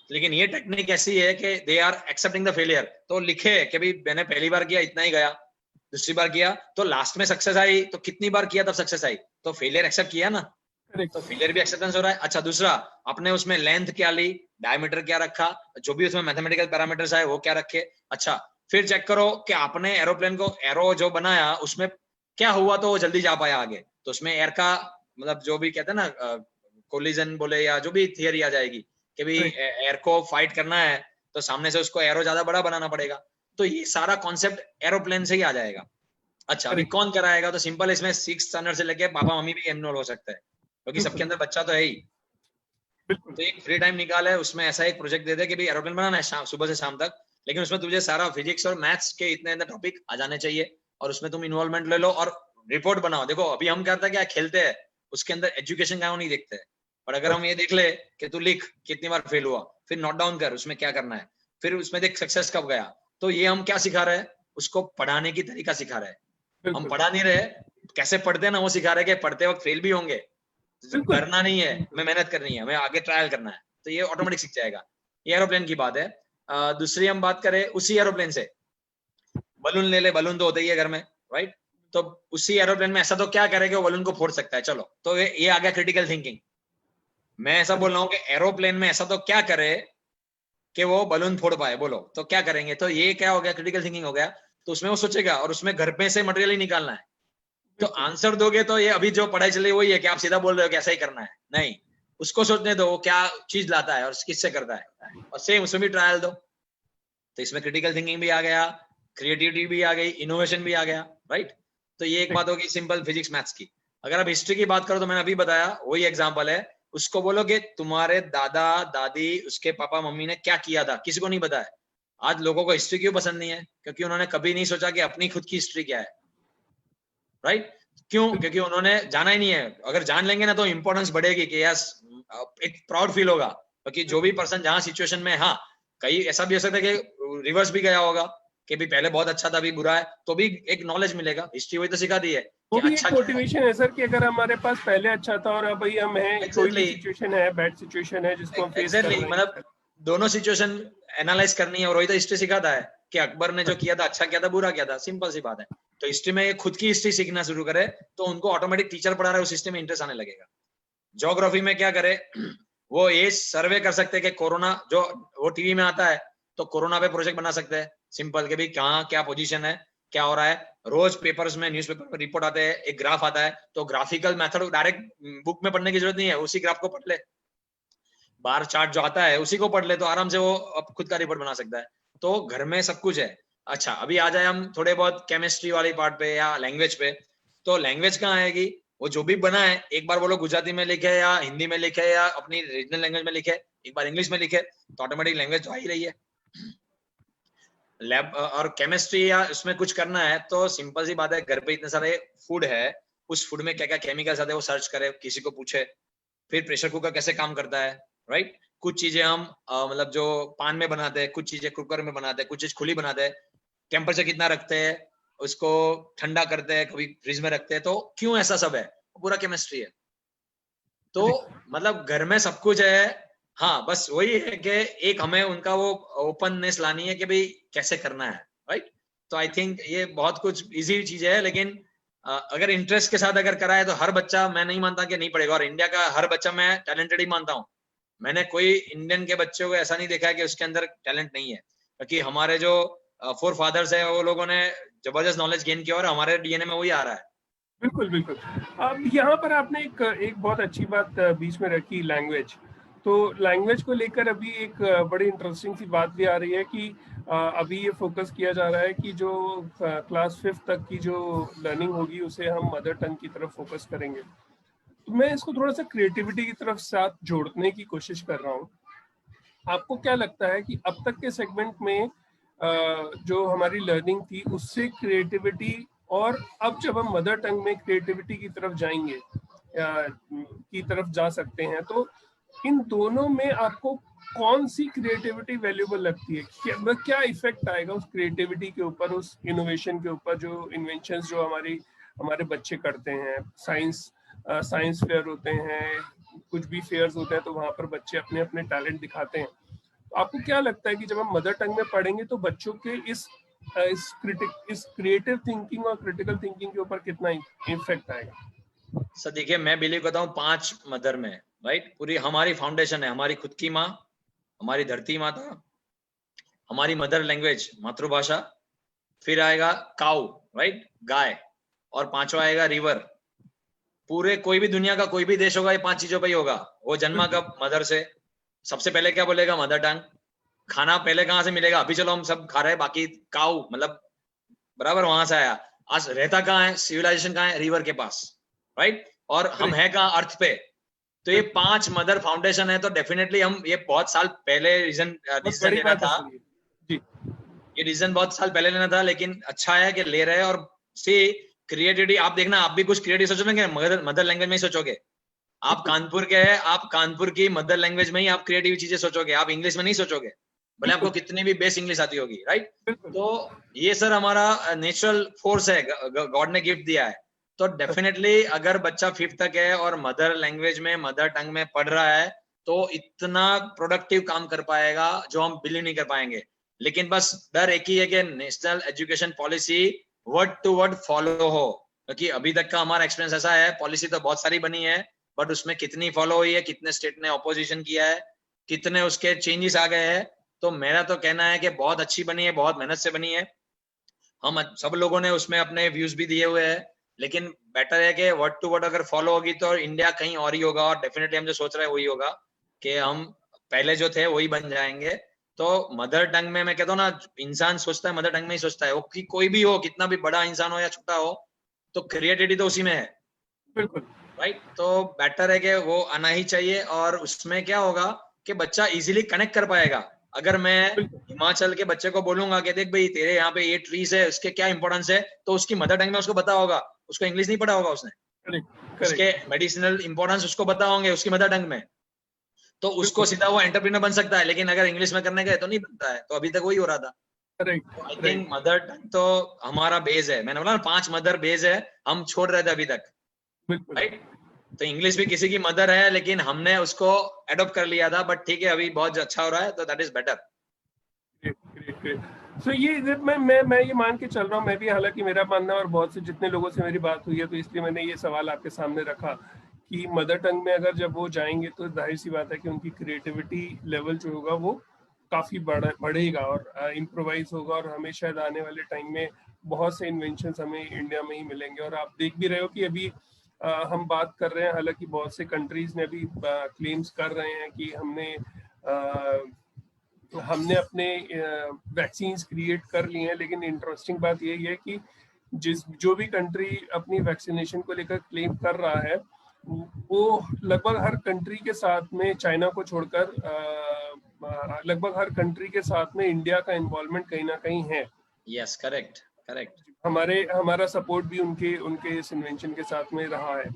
S2: लेकिन ये टेक्निक ऐसी है कि they are accepting the failure. तो लिखे कि भाई मैंने पहली बार किया इतना ही गया, दूसरी बार किया तो लास्ट में सक्सेस आई, तो कितनी बार किया तब सक्सेस आई, तो फेलियर एक्सेप्ट किया ना, तो फेलियर भी एक्सेप्टेंस हो रहा है। अच्छा, दूसरा आपने उसमें लेंथ क्या ली, डायमीटर क्या रखा, जो भी उसमें मैथमेटिकल पैरामीटर्स आए वो क्या रखे। अच्छा, फिर चेक करो कि आपने एरोप्लेन को, एरो जो बनाया उसमें क्या हुआ तो वो जल्दी जा पाया आगे। तो उसमें एयर का मतलब जो भी कहते हैं ना कोलिजन बोले या जो भी थियरी आ जाएगी कि भाई एयर को फाइट करना है तो सामने से उसको एरो ज्यादा बड़ा बनाना पड़ेगा। तो ये सारा कॉन्सेप्ट एरोप्लेन से ही आ जाएगा। अच्छा, अभी कौन कराएगा, तो सिंपल, इसमें 6th स्टैंडर्ड से लेके पापा मम्मी भी इनरोल हो सकते हैं, क्योंकि सबके अंदर बच्चा तो है ही। तो एक फ्री टाइम निकाल है, उसमें ऐसा एक प्रोजेक्ट दे दे कि भाई एरोप्लेन बनाना है सुबह से शाम तक, लेकिन उसमें तुझे सारा फिजिक्स और मैथ्स के इतने इतने टॉपिक आ जाने चाहिए, और उसमें तुम इन्वॉल्वमेंट ले लो और रिपोर्ट बनाओ। देखो अभी हम करते हैं क्या, खेलते हैं, उसके अंदर एजुकेशन का नहीं देखते हैं। पर अगर हम ये देख ले कि तू लिख कितनी बार फेल हुआ, फिर नोट डाउन कर उसमें क्या करना है, फिर उसमें देख सक्सेस कब गया, तो ये हम क्या सिखा रहे हैं, उसको पढ़ाने की तरीका सिखा रहे हैं। हम पढ़ा नहीं रहे, कैसे पढ़ते हैं ना वो सिखा रहे, कि पढ़ते वक्त फेल भी होंगे, डरना नहीं है, हमें मेहनत करनी है, हमें आगे ट्रायल करना है, तो ये ऑटोमेटिक सीख जाएगा। ये एरोप्लेन की बात है। दूसरी हम बात करें उसी एरोप्लेन से, बलून ले ले, बलून तो होता ही है घर में, राइट। तो उसी एरोप्लेन में ऐसा तो क्या करे कि वो बलून को फोड़ सकता है। चलो, तो ये आ गया क्रिटिकल थिंकिंग। मैं ऐसा बोल रहा हूँ कि एरोप्लेन में ऐसा तो क्या करे कि वो बलून फोड़ पाए, बोलो तो क्या करेंगे। तो ये क्या हो गया, क्रिटिकल थिंकिंग हो गया। तो उसमें वो सोचेगा और उसमें घर पे से मटेरियल ही निकालना है। तो आंसर दोगे तो ये अभी जो पढ़ाई चल रही है वही है कि आप सीधा बोल रहे हो कि ऐसा ही करना है, नहीं, उसको सोचने दो वो क्या चीज लाता है और किससे करता है, और सेम उसमें भी ट्रायल दो। तो इसमें क्रिटिकल थिंकिंग भी आ गया, क्रिएटिविटी भी आ गई, इनोवेशन भी आ गया, राइट। तो ये एक बात होगी सिंपल फिजिक्स मैथ्स की। अगर आप हिस्ट्री की बात करो तो मैंने अभी बताया वही एग्जाम्पल है। उसको बोलो कि तुम्हारे दादा दादी उसके पापा मम्मी ने क्या किया था, किसी को नहीं पता है। आज लोगों को हिस्ट्री क्यों पसंद नहीं है, क्योंकि उन्होंने कभी नहीं सोचा कि अपनी खुद की हिस्ट्री क्या है, राइट। क्यों, क्योंकि उन्होंने जाना ही नहीं है। अगर जान लेंगे ना तो इंपॉर्टेंस बढ़ेगी कि यस, एक प्राउड फील होगा, क्योंकि जो भी पर्सन जहां सिचुएशन में, हाँ कहीं ऐसा भी हो सकता है कि रिवर्स भी गया होगा कि भी पहले बहुत अच्छा था अभी बुरा है, तो भी एक नॉलेज मिलेगा। हिस्ट्री वही तो सिखाती है
S1: वो
S2: कि
S1: भी
S2: अच्छा
S1: एक मोटिवेशन है सर कि अगर हमारे पास पहले अच्छा था और अभी हम हैं, कोई भी
S2: एग्जैक्टली
S1: सिचुएशन है, बैड सिचुएशन है जिसको हम फेस कर
S2: एग्जैक्टली,
S1: रहे हैं।
S2: मतलब दोनों सिचुएशन एनालाइज करनी है, और वही तो हिस्ट्री सिखाता है कि अकबर ने जो किया था अच्छा किया था बुरा किया था, सिंपल सी बात है। तो हिस्ट्री में खुद की हिस्ट्री सीखना शुरू करे तो उनको ऑटोमेटिक टीचर पढ़ा रहा है उस हिस्ट्री में इंटरेस्ट आने लगेगा। ज्योग्राफी में क्या करे, वो ये सर्वे कर सकते हैं कि कोरोना जो वो टीवी में आता है, तो कोरोना पे प्रोजेक्ट बना सकते हैं सिंपल, के भाई कहाँ क्या पोजीशन है, क्या हो रहा है। रोज पेपर्स में, न्यूज़पेपर में रिपोर्ट आते हैं, एक ग्राफ आता है, तो ग्राफिकल मेथड डायरेक्ट बुक में पढ़ने की जरूरत नहीं है, उसी ग्राफ को पढ़ ले, बार चार्ट जो आता है उसी को पढ़ ले, तो आराम से वो अब खुद का रिपोर्ट बना सकता है। तो घर में सब कुछ है। अच्छा, अभी आ जाए हम थोड़े बहुत केमिस्ट्री वाली पार्ट पे या लैंग्वेज पे। तो लैंग्वेज कहाँ आएगी, वो जो भी बना है, एक बार बोलो गुजराती में लिखे या हिंदी में लिखे या अपनी रीजनल लैंग्वेज में लिखे, एक बार इंग्लिश में लिखे, तो ऑटोमेटिक लैंग्वेज तो आ ही रही है। लैब और केमिस्ट्री या उसमें कुछ करना है तो सिंपल सी बात है, घर पे इतने सारे फूड है, उस फूड में क्या क्या केमिकल्स आते हैं वो सर्च करे, किसी को पूछे, फिर प्रेशर कुकर कैसे काम करता है, राइट। कुछ चीजें हम मतलब जो पान में बनाते हैं, कुछ चीजें कुकर में बनाते हैं, कुछ चीज खुली बनाते हैं, टेम्परेचर कितना रखते हैं, उसको ठंडा करते हैं, कभी फ्रिज में रखते हैं, तो क्यों ऐसा सब है, पूरा केमिस्ट्री है। तो मतलब घर में सब कुछ है, हाँ बस वही है कि एक हमें उनका वो ओपननेस लानी है कि भाई कैसे करना है, राइट। तो आई थिंक ये बहुत कुछ इजी चीज है, लेकिन अगर इंटरेस्ट के साथ अगर करा है तो हर बच्चा, मैं नहीं मानता कि नहीं पढ़ेगा, और इंडिया का हर बच्चा मैं टैलेंटेड ही मानता हूँ। मैंने कोई इंडियन के बच्चों को ऐसा नहीं देखा है कि उसके अंदर टैलेंट नहीं है, क्योंकि हमारे जो फोर फादर्स है वो लोगों ने जबरदस्त नॉलेज गेन किया और हमारे डीएनए में वही आ रहा है।
S1: बिल्कुल बिल्कुल। अब यहाँ पर आपने एक बहुत अच्छी बात बीच में रखी, लैंग्वेज। तो लैंग्वेज को लेकर अभी एक बड़ी इंटरेस्टिंग सी बात भी आ रही है कि अभी ये फोकस किया जा रहा है कि जो क्लास 5 तक की जो लर्निंग होगी उसे हम मदर टंग की तरफ फोकस करेंगे। तो मैं इसको थोड़ा सा क्रिएटिविटी की तरफ साथ जोड़ने की कोशिश कर रहा हूँ। आपको क्या लगता है कि अब तक के सेगमेंट में जो हमारी लर्निंग थी उससे क्रिएटिविटी, और अब जब हम मदर टंग में क्रिएटिविटी की तरफ जाएंगे की तरफ जा सकते हैं, तो इन दोनों में आपको कौन सी क्रिएटिविटी वैल्यूबल लगती है? क्या इफेक्ट आएगा उस क्रिएटिविटी के ऊपर, उस इनोवेशन के ऊपर, जो इन्वेंशंस जो हमारे बच्चे करते हैं? साइंस फेयर होते हैं, कुछ भी फेयर्स होते हैं, तो वहां पर बच्चे अपने अपने टैलेंट दिखाते हैं। तो आपको क्या लगता है कि जब हम मदर टंग में पढ़ेंगे तो बच्चों के इस क्रिएटिव थिंकिंग और क्रिटिकल थिंकिंग के ऊपर कितना इफेक्ट आएगा?
S2: सर देखिए, मैं बिलीव करता हूँ 5 मदर में, राइट। पूरी हमारी फाउंडेशन है, हमारी खुद की माँ, हमारी धरती माता, हमारी मदर लैंग्वेज मातृभाषा, फिर आएगा काऊ, राइट, गाय, और पांचवा आएगा रिवर। पूरे कोई भी दुनिया का कोई भी देश होगा, ये 5 चीजों पे ही होगा। वो जन्मा कब? मदर से। सबसे पहले क्या बोलेगा? Mother tongue. खाना पहले कहाँ से मिलेगा? अभी चलो हम सब खा रहे हैं, बाकी काऊ मतलब बराबर वहां से आया। आज रहता कहाँ है? सिविलाइजेशन कहाँ है? रिवर के पास, राइट। और हम है कहाँ? अर्थ पे। तो ये 5 मदर फाउंडेशन है, तो डेफिनेटली हम ये बहुत साल पहले डिसीजन लेना था।
S1: जी,
S2: ये डिसीजन बहुत साल पहले लेना था, लेकिन अच्छा है कि ले रहे हैं। और सी क्रिएटिविटी, आप देखना, आप भी कुछ क्रिएटिव सोचोगे, मदर लैंग्वेज में ही सोचोगे। आप कानपुर के हैं, आप कानपुर की मदर लैंग्वेज में ही आप क्रिएटिव चीजें सोचोगे, आप इंग्लिश में नहीं सोचोगे, भले आपको कितनी भी बेस इंग्लिश आती होगी, राइट। तो ये सर हमारा नेचुरल फोर्स है, गॉड ने गिफ्ट दिया है। तो डेफिनेटली अगर बच्चा 5th तक है और मदर लैंग्वेज में, मदर टंग में पढ़ रहा है, तो इतना प्रोडक्टिव काम कर पाएगा जो हम बिलीव नहीं कर पाएंगे। लेकिन बस डर एक ही है कि national education policy word to word follow हो, क्योंकि अभी तक का हमारा एक्सपीरियंस ऐसा है, पॉलिसी तो बहुत सारी बनी है, बट उसमें कितनी फॉलो हुई है, कितने स्टेट ने ऑपोजिशन किया है, कितने उसके चेंजेस आ गए हैं। तो मेरा तो कहना है कि बहुत अच्छी बनी है, बहुत मेहनत से बनी है, हम सब लोगों ने उसमें अपने व्यूज भी दिए हुए हैं। लेकिन बेटर है कि वर्ड टू वर्ड अगर फॉलो होगी तो इंडिया कहीं और ही होगा, और डेफिनेटली हम जो सोच रहे हैं वही होगा कि हम पहले जो थे वही बन जाएंगे। तो मदर टंग में मैं कहता हूँ ना, इंसान सोचता है मदर टंग में ही सोचता है, वो कि कोई भी हो, कितना भी बड़ा इंसान हो या छोटा हो, तो क्रिएटिविटी तो उसी में है,
S1: बिल्कुल,
S2: राइट। तो बेटर है कि वो आना ही चाहिए। और उसमें क्या होगा कि बच्चा इजीली कनेक्ट कर पाएगा। अगर मैं हिमाचल के बच्चे को बोलूंगा कि देख भाई तेरे यहाँ पे ये ट्रीज है, उसके क्या इंपॉर्टेंस है, तो उसकी मदर टंग में उसको पता होगा, उसको इंग्लिश नहीं पढ़ा होगा उसने, उसके मेडिसिनल इंपॉर्टेंस उसको पता होंगे उसकी मदर टंग में, तो उसको सीधा वो एंटरप्रेन्योर बन सकता है। लेकिन अगर इंग्लिश में करने गए तो नहीं बनता है। तो अभी तक वही हो रहा था। आई थिंक मदर टंग तो हमारा बेस है, मैंने बोला ना 5 मदर बेस है, हम छोड़ रहे थे अभी तक, राइट। तो इंग्लिश भी किसी की मदर है, लेकिन हमने उसको एडॉप्ट कर लिया था, बट ठीक है अभी बहुत अच्छा हो रहा है, तो दैट इज बेटर।
S1: सो ये मैं ये मान के चल रहा हूँ, मैं भी, हालांकि मेरा मानना, और बहुत से जितने लोगों से मेरी बात हुई है, तो इसलिए मैंने ये सवाल आपके सामने रखा कि मदर टंग में अगर जब वो जाएंगे तो जाहिर सी बात है कि उनकी क्रिएटिविटी लेवल जो होगा वो काफ़ी बढ़ेगा और इम्प्रोवाइज होगा, और हमें शायद आने वाले टाइम में बहुत से इन्वेंशंस हमें इंडिया में ही मिलेंगे। और आप देख भी रहे हो कि अभी हम बात कर रहे हैं, हालांकि बहुत से कंट्रीज ने अभी क्लेम्स कर रहे हैं कि हमने अपने वैक्सीन क्रिएट कर लिए हैं, लेकिन इंटरेस्टिंग बात यही है कि जो भी कंट्री अपनी वैक्सीनेशन को लेकर क्लेम कर रहा है, वो लगभग हर कंट्री के साथ में, चाइना को छोड़कर लगभग हर कंट्री के साथ में इंडिया का इन्वॉल्वमेंट कहीं ना कहीं है।
S2: Yes, correct correct.
S1: हमारा सपोर्ट भी उनके इस इन्वेंशन के साथ में रहा है।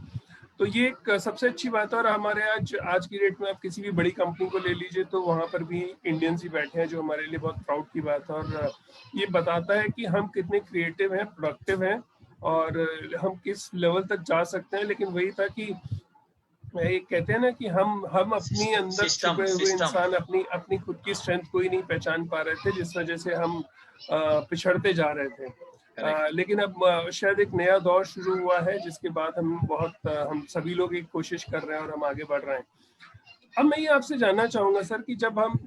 S1: तो ये एक सबसे अच्छी बात है। और हमारे आज की डेट में आप किसी भी बड़ी कंपनी को ले लीजिए तो वहाँ पर भी इंडियंस ही बैठे हैं, जो हमारे लिए बहुत प्राउड की बात है। और ये बताता है कि हम कितने क्रिएटिव हैं, प्रोडक्टिव हैं और हम किस लेवल तक जा सकते हैं। लेकिन वही था कि एक कहते हैं ना कि हम अपनी अंदर छुपे हुए इंसान अपनी खुद की स्ट्रेंथ को ही नहीं पहचान पा रहे थे, जिस वजह से हम पिछड़ते जा रहे थे। लेकिन अब शायद एक नया दौर शुरू हुआ है, जिसके बाद हम सभी लोग एक कोशिश कर रहे हैं और हम आगे बढ़ रहे हैं। अब मैं ये आपसे जानना चाहूंगा सर कि जब हम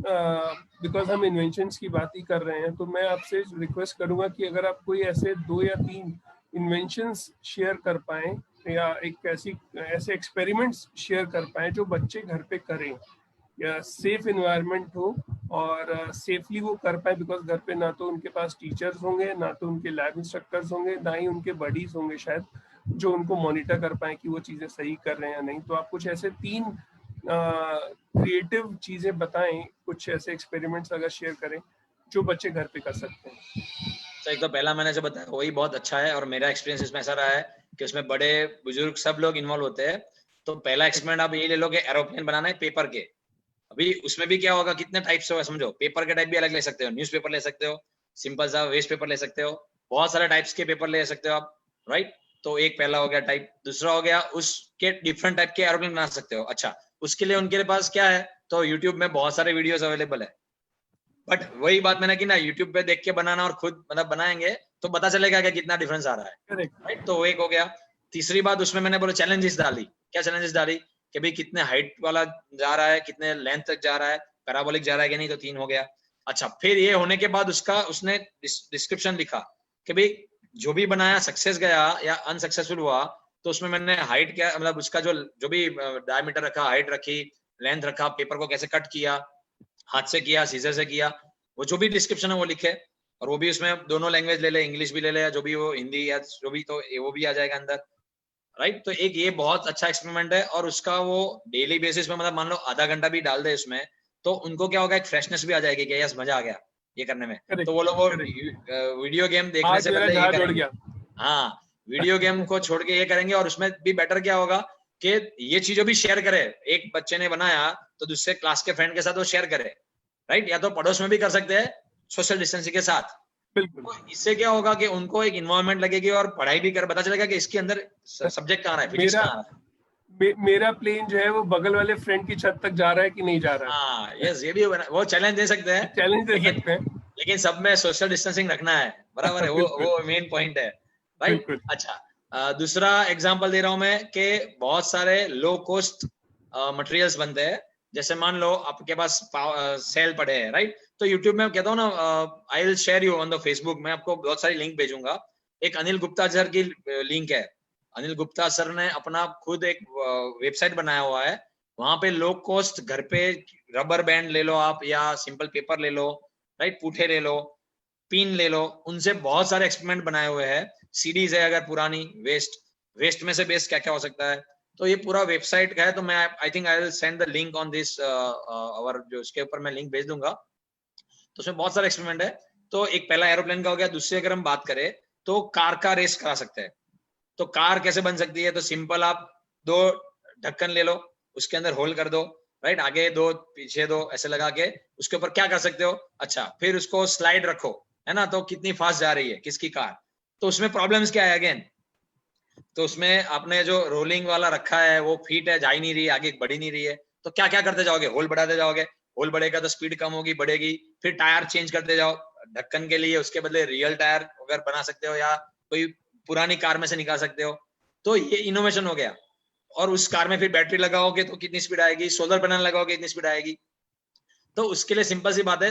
S1: बिकॉज हम इन्वेंशंस की बात ही कर रहे हैं, तो मैं आपसे रिक्वेस्ट करूंगा कि अगर आप कोई ऐसे 2 या 3 इन्वेंशंस शेयर कर पाएं या एक ऐसे एक्सपेरिमेंट्स शेयर कर पाएं जो बच्चे घर पे करें, या सेफ इन्वायरमेंट हो और सेफली वो कर पाए। बिकॉज घर पे ना तो उनके पास टीचर्स होंगे, ना तो उनके लैब इंस्ट्रक्टर्स होंगे, ना ही उनके बडीज होंगे शायद जो उनको मॉनिटर कर पाए कि वो चीज़ें सही कर रहे हैं या नहीं। तो आप कुछ ऐसे 3 क्रिएटिव चीज़ें बताएं, कुछ ऐसे एक्सपेरिमेंट्स अगर शेयर करें जो बच्चे घर पे कर सकते हैं।
S2: तो एक तो पहला मैंने जो बताया वही बहुत अच्छा है, और मेरा एक्सपीरियंस इसमें ऐसा रहा है कि उसमें बड़े बुजुर्ग सब लोग इन्वॉल्व होते हैं। तो पहला एक्सपेरिमेंट आप ये ले लो कि एरोप्लेन बनाना है पेपर के। अभी उसमें भी क्या होगा, कितने टाइप्स हो समझो, पेपर के टाइप भी अलग ले सकते हो, न्यूज पेपर ले सकते हो, सिंपल सा वेस्ट पेपर ले सकते हो, बहुत सारे टाइप्स के पेपर ले सकते हो आप, राइट। तो एक पहला हो गया टाइप। दूसरा हो गया उसके डिफरेंट टाइप के एरोप्लेन बना सकते हो। अच्छा, उसके लिए उनके पास क्या है, तो यूट्यूब में बहुत सारे वीडियोस अवेलेबल है। बट वही बात मैंने की ना, यूट्यूब पे देख के बनाना और खुद मतलब बनाएंगे तो पता चलेगा कि कितना डिफरेंस आ रहा है, राइट। तो एक हो गया। तीसरी बात उसमें मैंने बोला चैलेंजेस डाली। क्या चैलेंजेस डाली कि भाई कितने हाइट वाला जा रहा है, कितने लेंथ तक जा रहा है, पैराबोलिक जा रहा है कि नहीं, तो 3 हो गया। अच्छा, फिर ये होने के बाद उसने डिस्क्रिप्शन लिखा कि भाई जो भी बनाया सक्सेस गया या अनसक्सेसफुल हुआ, तो उसमें मैंने हाइट क्या मतलब उसका जो भी डायमीटर रखा, हाइट रखी, लेंथ रखा, पेपर को कैसे कट किया, हाथ से किया, सीजर से किया, वो जो भी डिस्क्रिप्शन है वो लिखे। और वो भी उसमें दोनों लैंग्वेज ले ले, इंग्लिश भी ले ले, जो भी वो हिंदी या जो भी, तो वो भी आ जाएगा अंदर, राइट। तो एक ये बहुत अच्छा एक्सपेरिमेंट है। और उसका वो डेली बेसिस में मतलब मान लो आधा घंटा भी डाल दे उसमें, तो उनको क्या होगा, एक फ्रेशनेस भी आ जाएगी कि यस मजा आ गया ये करने में। तो वो लोग वो वीडियो गेम देखने से पहले ये करेंगे। हाँ, वीडियो गेम को छोड़ के ये करेंगे। और उसमें भी बेटर क्या होगा कि ये चीजों भी शेयर करे। एक बच्चे ने बनाया तो दूसरे क्लास के फ्रेंड के साथ वो शेयर करे, राइट। या तो पड़ोस में भी कर सकते हैं सोशल डिस्टेंसिंग के साथ। तो इससे क्या होगा कि उनको एक इन्वायरमेंट लगेगी और पढ़ाई भी कर पता चलेगा कि इसके अंदर सब्जेक्ट कहाँ है, फिजिक्स कहाँ है।
S1: मेरा प्लेन जो है वो बगल वाले फ्रेंड की छत तक जा रहा है कि नहीं जा रहा है।
S2: हाँ, यस, ये भी वो चैलेंज दे सकते हैं,
S1: चैलेंज दे सकते हैं,
S2: लेकिन सब में सोशल डिस्टेंसिंग रखना है, बराबर है। वो मेन पॉइंट है, राइट। अच्छा, दूसरा एग्जांपल दे रहा हूं मैं कि बहुत सारे लो कॉस्ट मटेरियल्स बनते हैं। जैसे मान लो आपके पास सेल पड़े हैं, राइट। तो यूट्यूब में कहता हूँ ना, I will share you on the Facebook, मैं आपको बहुत सारी लिंक भेजूंगा। एक अनिल गुप्ता सर की लिंक है। अनिल गुप्ता सर ने अपना खुद एक वेबसाइट बनाया हुआ है। वहां पे लो कॉस्ट घर पे रबर बैंड ले लो आप, या सिंपल पेपर ले लो, राइट, पूठे ले लो, पिन ले लो, उनसे बहुत सारे एक्सपेरिमेंट बनाए हुए हैं। सीडीज है अगर पुरानी, वेस्ट में से बेस्ट क्या क्या हो सकता है। तो ये पूरा वेबसाइट का है। तो मैं I think I will send the link on this और जो इसके ऊपर मैं लिंक भेज दूंगा। तो उसमें बहुत सारे एक्सपेरिमेंट है। तो एक पहला एरोप्लेन का हो गया। दूसरी अगर हम बात करें तो कार का रेस करा सकते हैं। तो कार कैसे बन सकती है, तो सिंपल आप 2 ढक्कन ले लो, उसके अंदर होल कर दो, राइट, आगे 2 पीछे 2 ऐसे लगा के उसके ऊपर क्या कर सकते हो। अच्छा, फिर उसको स्लाइड रखो, है ना, तो कितनी फास्ट जा रही है किसकी कार। तो उसमें प्रॉब्लम्स क्या है अगेन, तो उसमें आपने जो रोलिंग वाला रखा है वो फीट है, जा ही नहीं रही है, आगे बढ़ी नहीं रही है। तो क्या क्या करते जाओगे, होल बढ़ाते जाओगे, होल बढ़ेगा तो स्पीड कम होगी, बढ़ेगी। फिर टायर चेंज करते जाओ ढक्कन के लिए, उसके बदले रियल टायर अगर बना सकते हो या कोई पुरानी कार में से निकाल सकते हो। तो ये इनोवेशन हो गया। और उस कार में फिर बैटरी लगाओगे तो कितनी स्पीड आएगी, सोलर पैनल लगाओगे कितनी स्पीड आएगी। तो उसके लिए सिंपल सी बात है,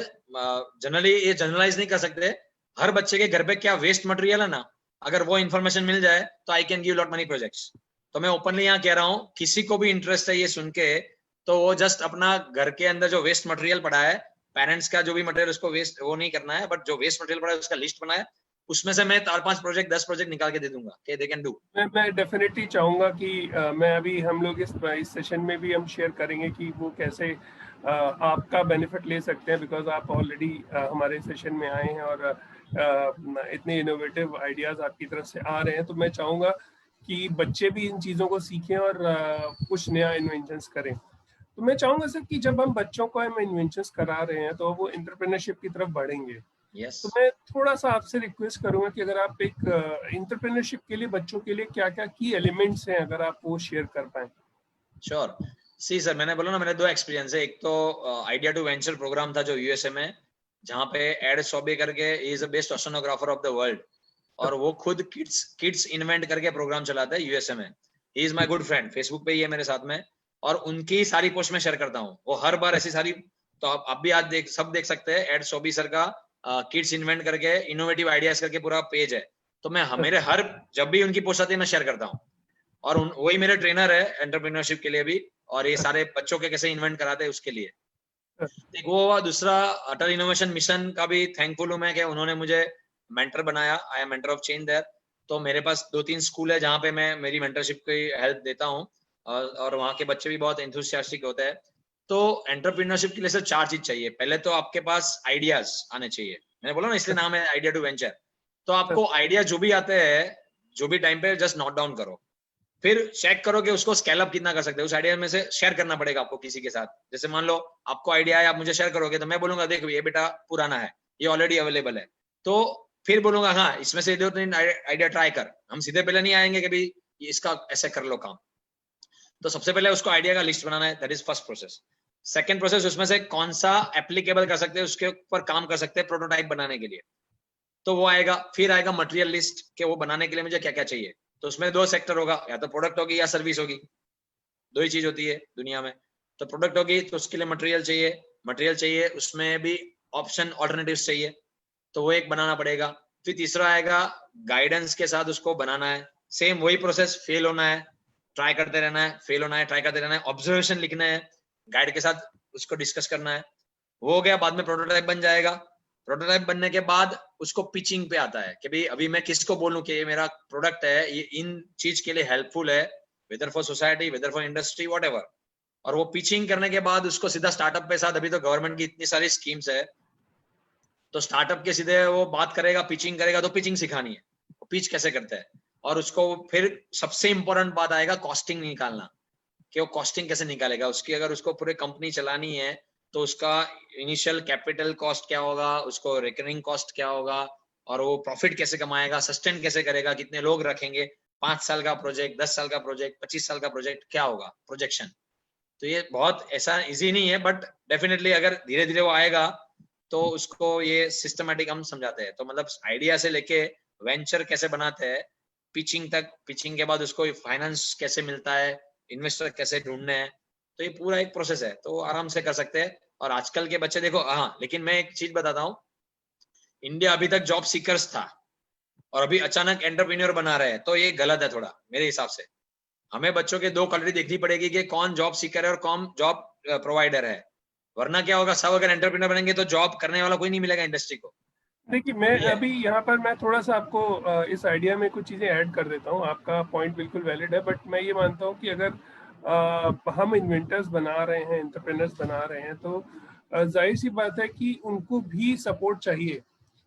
S2: जनरली ये जनरलाइज नहीं कर सकते। हर बच्चे के घर पे क्या वेस्ट मटेरियल है ना, अगर वो इन्फॉर्मेशन मिल जाए तो I can give lot money projects. तो मैं ओपनली यहाँ कह रहा हूँ, किसी को भी इंटरेस्ट है ये सुन के, तो वो जस्ट अपना घर के अंदर जो वेस्ट मटेरियल पड़ा है, पेरेंट्स का जो भी मटेरियल उसको वेस्ट वो नहीं करना है, बट जो वेस्ट मटेरियल पड़ा है उसका लिस्ट बनाए, उसमें से मैं 4-5 प्रोजेक्ट 10 प्रोजेक्ट निकाल के दे दूंगा कि दे कैन डू।
S1: मैं डेफिनेटली चाहूंगा कि मैं अभी हम लोग इस सेशन में भी हम शेयर करेंगे कि वो कैसे आपका बेनिफिट ले सकते हैं, बिकॉज आप ऑलरेडी हमारे सेशन में आए हैं और इतने इनोवेटिव आइडियाज आपकी तरफ से आ रहे हैं। तो मैं चाहूंगा कि बच्चे भी इन चीज़ों को सीखें और कुछ नया इन्वेंशंस करें। तो मैं चाहूँगा सर कि जब हम बच्चों को हम इन्वेंशंस करा रहे हैं तो वो एंटरप्रेन्योरशिप की तरफ बढ़ेंगे।
S2: यस
S1: तो मैं थोड़ा सा आपसे रिक्वेस्ट करूंगा कि अगर आप एक एंटरप्रेन्योरशिप के लिए बच्चों के लिए क्या क्या की एलिमेंट्स हैं अगर आप वो शेयर कर पाए।
S2: श्योर। सी सर, मैंने बोला ना, मेरे 2 एक्सपीरियंस है। एक तो आइडिया टू वेंचर प्रोग्राम था जो यूएसए में, जहाँ पे एड सॉबे करके is the best oceanographer of the world, और वो खुद किड्स इन्वेंट करके प्रोग्राम चलाता है यूएसए में। He is my good friend, Facebook पे ही है मेरे साथ में, और उनकी सारी पोस्ट में शेयर करता हूँ। वो हर बार ऐसी सारी, तो आप भी आज देख सकते हैं, एड सॉबी सर का किड्स इन्वेंट करके इनोवेटिव आइडियाज करके पूरा पेज है। तो मैं मेरे हर, जब भी उनकी पोस्ट आती है मैं शेयर करता हूँ, और वही मेरे ट्रेनर है एंटरप्रेन्योरशिप के लिए भी, और ये सारे बच्चों के कैसे इन्वेंट कराते हैं उसके लिए। एक वो हुआ। दूसरा, अटल इनोवेशन मिशन का भी थैंकफुल हूँ मैं कि उन्होंने मुझे मेंटर बनाया। I am mentor of change their. तो मेरे पास 2-3 स्कूल है जहाँ पे मैं मेरी मेंटरशिप की हेल्प देता हूँ, और वहाँ के बच्चे भी बहुत एंथुसियास्टिक होते हैं। तो एंटरप्रेन्योरशिप के लिए सिर्फ 4 चीज चाहिए। पहले तो आपके पास आइडियाज आने चाहिए, मैंने बोला ना, इसलिए नाम है आइडिया टू वेंचर। तो आपको आइडिया जो भी आते हैं, जो भी टाइम पे, जस्ट नोट डाउन करो, फिर चेक करो कि उसको स्केल अप कितना कर सकते हो। उस आइडिया में से शेयर करना पड़ेगा आपको किसी के साथ। जैसे मान लो आपको आइडिया है, आप मुझे शेयर करोगे, तो मैं बोलूंगा देखो ये बेटा पुराना है, ये ऑलरेडी अवेलेबल है, तो फिर बोलूंगा हाँ इसमें से 2-3 आइडिया ट्राई कर। हम सीधे पहले नहीं आएंगे कि भाई इसका ऐसे कर लो काम। तो सबसे पहले उसको आइडिया का लिस्ट बनाना है, that is first process. Second process, उसमें से कौन सा एप्लीकेबल कर सकते हैं, उसके ऊपर काम कर सकते हैं प्रोटोटाइप बनाने के लिए, तो वो आएगा। फिर आएगा मटेरियल लिस्ट के वो बनाने के लिए मुझे क्या क्या चाहिए। तो उसमें 2 सेक्टर होगा, या तो प्रोडक्ट होगी या सर्विस होगी, 2 ही चीज होती है दुनिया में। तो प्रोडक्ट होगी तो उसके लिए मटेरियल चाहिए, उसमें भी ऑप्शन ऑल्टरनेटिव्स चाहिए, तो वो एक बनाना पड़ेगा। फिर तीसरा आएगा गाइडेंस के साथ उसको बनाना है। सेम वही प्रोसेस, फेल होना है, ट्राई करते रहना है, फेल होना है, ट्राई करते रहना है, ऑब्जर्वेशन लिखना है, गाइड के साथ उसको डिस्कस करना है। वो हो गया, बाद में प्रोटोटाइप बन जाएगा। प्रोटोटाइप बनने के बाद उसको पिचिंग पे आता है कि भाई अभी मैं किसको बोलूं कि ये मेरा प्रोडक्ट है, ये इन चीज के लिए हेल्पफुल है, whether for society, whether for industry, whatever. और वो पिचिंग करने के बाद उसको सीधा स्टार्टअप पे साथ, अभी तो गवर्नमेंट की इतनी सारी स्कीम्स है, तो स्टार्टअप के सीधे वो बात करेगा, पिचिंग करेगा, तो पिचिंग सिखानी है, पिच कैसे करते हैं। और उसको फिर सबसे इंपॉर्टेंट बात आएगा कॉस्टिंग निकालना, कि वो कॉस्टिंग कैसे निकालेगा उसकी। अगर उसको पूरे कंपनी चलानी है तो उसका इनिशियल कैपिटल कॉस्ट क्या होगा, उसको रिकरिंग कॉस्ट क्या होगा, और वो प्रॉफिट कैसे कमाएगा, सस्टेन कैसे करेगा, कितने लोग रखेंगे, 5 साल का प्रोजेक्ट, 10 साल का प्रोजेक्ट, 25 साल का प्रोजेक्ट, क्या होगा प्रोजेक्शन। तो ये बहुत ऐसा इजी नहीं है, बट डेफिनेटली अगर धीरे धीरे वो आएगा तो उसको ये सिस्टमेटिक हम समझाते हैं। तो मतलब आइडिया से लेके वेंचर कैसे बनाते हैं, पिचिंग तक, पिचिंग के बाद उसको फाइनेंस कैसे मिलता है, इन्वेस्टर कैसे ढूंढने हैं, तो ये पूरा एक प्रोसेस है, तो आराम से कर सकते हैं। और आजकल के बच्चे देखो, हाँ, लेकिन मैं एक चीज बताता हूँ, इंडिया अभी तक जॉब सीकर्स था और अभी अचानक एंटरप्रेन्योर बना रहे हैं, तो ये गलत है थोड़ा मेरे हिसाब से। हमें बच्चों के 2 क्वालिटी देखनी पड़ेगी कि कौन जॉब सीकर है और कौन जॉब प्रोवाइडर है। वरना क्या होगा, सब अगर एंटरप्रेन्योर बनेंगे तो जॉब करने वाला कोई नहीं मिलेगा इंडस्ट्री को।
S1: देखिए मैं अभी यहाँ पर मैं थोड़ा सा आपको इस आइडिया में कुछ चीज़ें ऐड कर देता हूँ। आपका पॉइंट बिल्कुल वैलिड है, बट मैं ये मानता हूँ कि अगर हम इन्वेंटर्स बना रहे हैं, एंटरप्रेन्योर्स बना रहे हैं, तो जाहिर सी बात है कि उनको भी सपोर्ट चाहिए।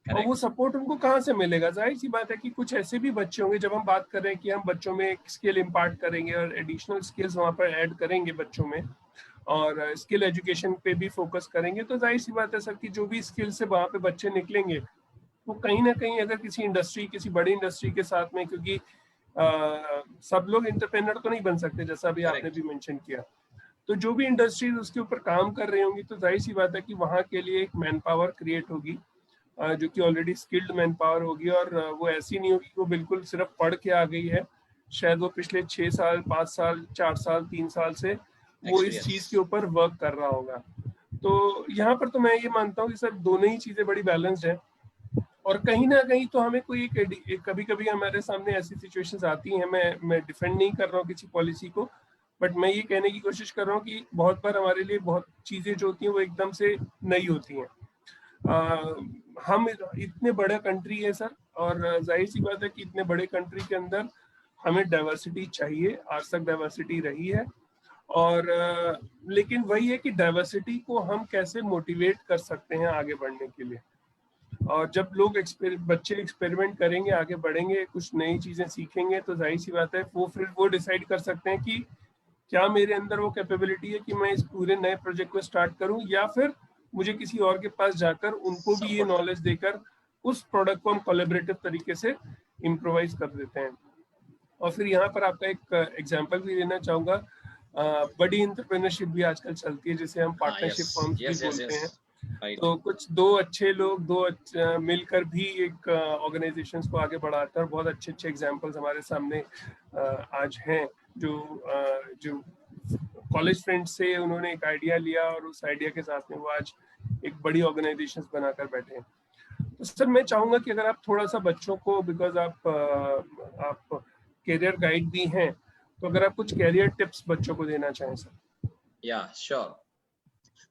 S1: और वो सपोर्ट उनको कहाँ से मिलेगा? जाहिर सी बात है कि कुछ ऐसे भी बच्चे होंगे, जब हम बात कर रहे हैं कि हम बच्चों में स्किल इम्पार्ट करेंगे और एडिशनल स्किल्स वहाँ पर ऐड करेंगे बच्चों में, और स्किल एजुकेशन पे भी फोकस करेंगे, तो जाहिर सी बात है सर कि जो भी स्किल से वहाँ पे बच्चे निकलेंगे वो कहीं ना कहीं अगर किसी इंडस्ट्री, किसी बड़ी इंडस्ट्री के साथ में, क्योंकि सब लोग इंटरप्रेन्योर तो नहीं बन सकते जैसा अभी आपने भी मेंशन किया, तो जो भी इंडस्ट्रीज उसके ऊपर काम कर रही होंगी, तो जाहिर सी बात है कि वहाँ के लिए एक मैन पावर क्रिएट होगी, जो कि ऑलरेडी स्किल्ड मैन पावर होगी, और वो ऐसी नहीं होगी कि वो बिल्कुल सिर्फ पढ़ के आ गई है। शायद वो पिछले 6 साल, 5 साल, 4 साल, 3 साल से वो इस चीज के ऊपर वर्क कर रहा होगा। तो यहाँ पर तो मैं ये मानता हूँ कि सर दोनों ही चीजें बड़ी बैलेंस्ड है। और कहीं ना कहीं तो हमें कोई एक कभी कभी हमारे सामने ऐसी सिचुएशंस आती हैं, मैं डिफेंड नहीं कर रहा हूँ किसी पॉलिसी को, बट मैं ये कहने की कोशिश कर रहा हूँ कि बहुत बार हमारे लिए बहुत चीजें जो होती हैं वो एकदम से नई होती हैं। हम इतने बड़ा कंट्री है सर, और जाहिर सी बात है कि इतने बड़े कंट्री के अंदर हमें डाइवर्सिटी चाहिए, आज तक डाइवर्सिटी रही है, और लेकिन वही है कि डाइवर्सिटी को हम कैसे मोटिवेट कर सकते हैं आगे बढ़ने के लिए। और जब लोग बच्चे एक्सपेरिमेंट करेंगे, आगे बढ़ेंगे, कुछ नई चीजें सीखेंगे, तो जाहिर सी बात है वो फिर वो डिसाइड कर सकते हैं कि क्या मेरे अंदर वो कैपेबिलिटी है कि मैं इस पूरे नए प्रोजेक्ट को स्टार्ट करूं, या फिर मुझे किसी और के पास जाकर उनको भी ये नॉलेज देकर उस प्रोडक्ट को हम कोलैबोरेटिव तरीके से इम्प्रोवाइज कर देते हैं। और फिर यहाँ पर आपका एक एग्जांपल भी देना चाहूंगा, बड़ी इंटरप्रेन्योरशिप भी आजकल चलती है, जिसे हम पार्टनरशिप फर्म्स भी बोलते हैं। तो कुछ दो अच्छे लोग मिलकर भी एक ऑर्गेनाइजेशंस को आगे बढ़ाते हैं, और बहुत अच्छे अच्छे एग्जांपल्स हमारे सामने आज हैं, जो कॉलेज फ्रेंड्स से उन्होंने एक आइडिया लिया और उस आइडिया के साथ में वो आज एक बड़ी ऑर्गेनाइजेशंस बनाकर बैठे हैं। तो सर मैं चाहूंगा कि अगर आप थोड़ा सा बच्चों को, बिकॉज आप कैरियर गाइड भी हैं, तो अगर आप कुछ कैरियर टिप्स बच्चों को देना चाहें सर।
S2: या श्योर।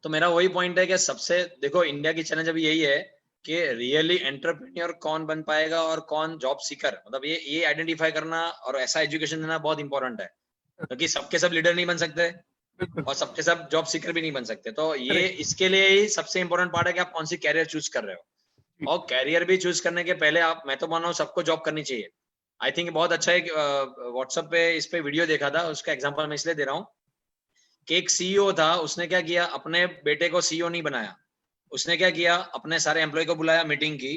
S2: तो मेरा वही पॉइंट है कि सबसे देखो इंडिया की चैलेंज अभी यही है कि रियली एंटरप्रेन्योर कौन बन पाएगा और कौन जॉब सीकर, मतलब ये आइडेंटिफाई करना और ऐसा एजुकेशन देना बहुत इंपॉर्टेंट है, क्योंकि सबके सब लीडर नहीं बन सकते और सबके सब जॉब सीकर भी नहीं बन सकते। तो ये इसके लिए ही सबसे इंपॉर्टेंट पार्ट है कि आप कौन सी कैरियर चूज कर रहे हो। और कैरियर भी चूज करने के पहले मैं तो मान रहा हूँ सबको जॉब करनी चाहिए। आई थिंक बहुत अच्छा एक व्हाट्सएप पे इस पे वीडियो देखा था, उसका एग्जांपल मैं इसलिए दे रहा हूँ कि एक सीईओ था, उसने क्या किया, अपने बेटे को सीईओ नहीं बनाया, उसने क्या किया, अपने सारे एम्प्लॉय को बुलाया, मीटिंग की,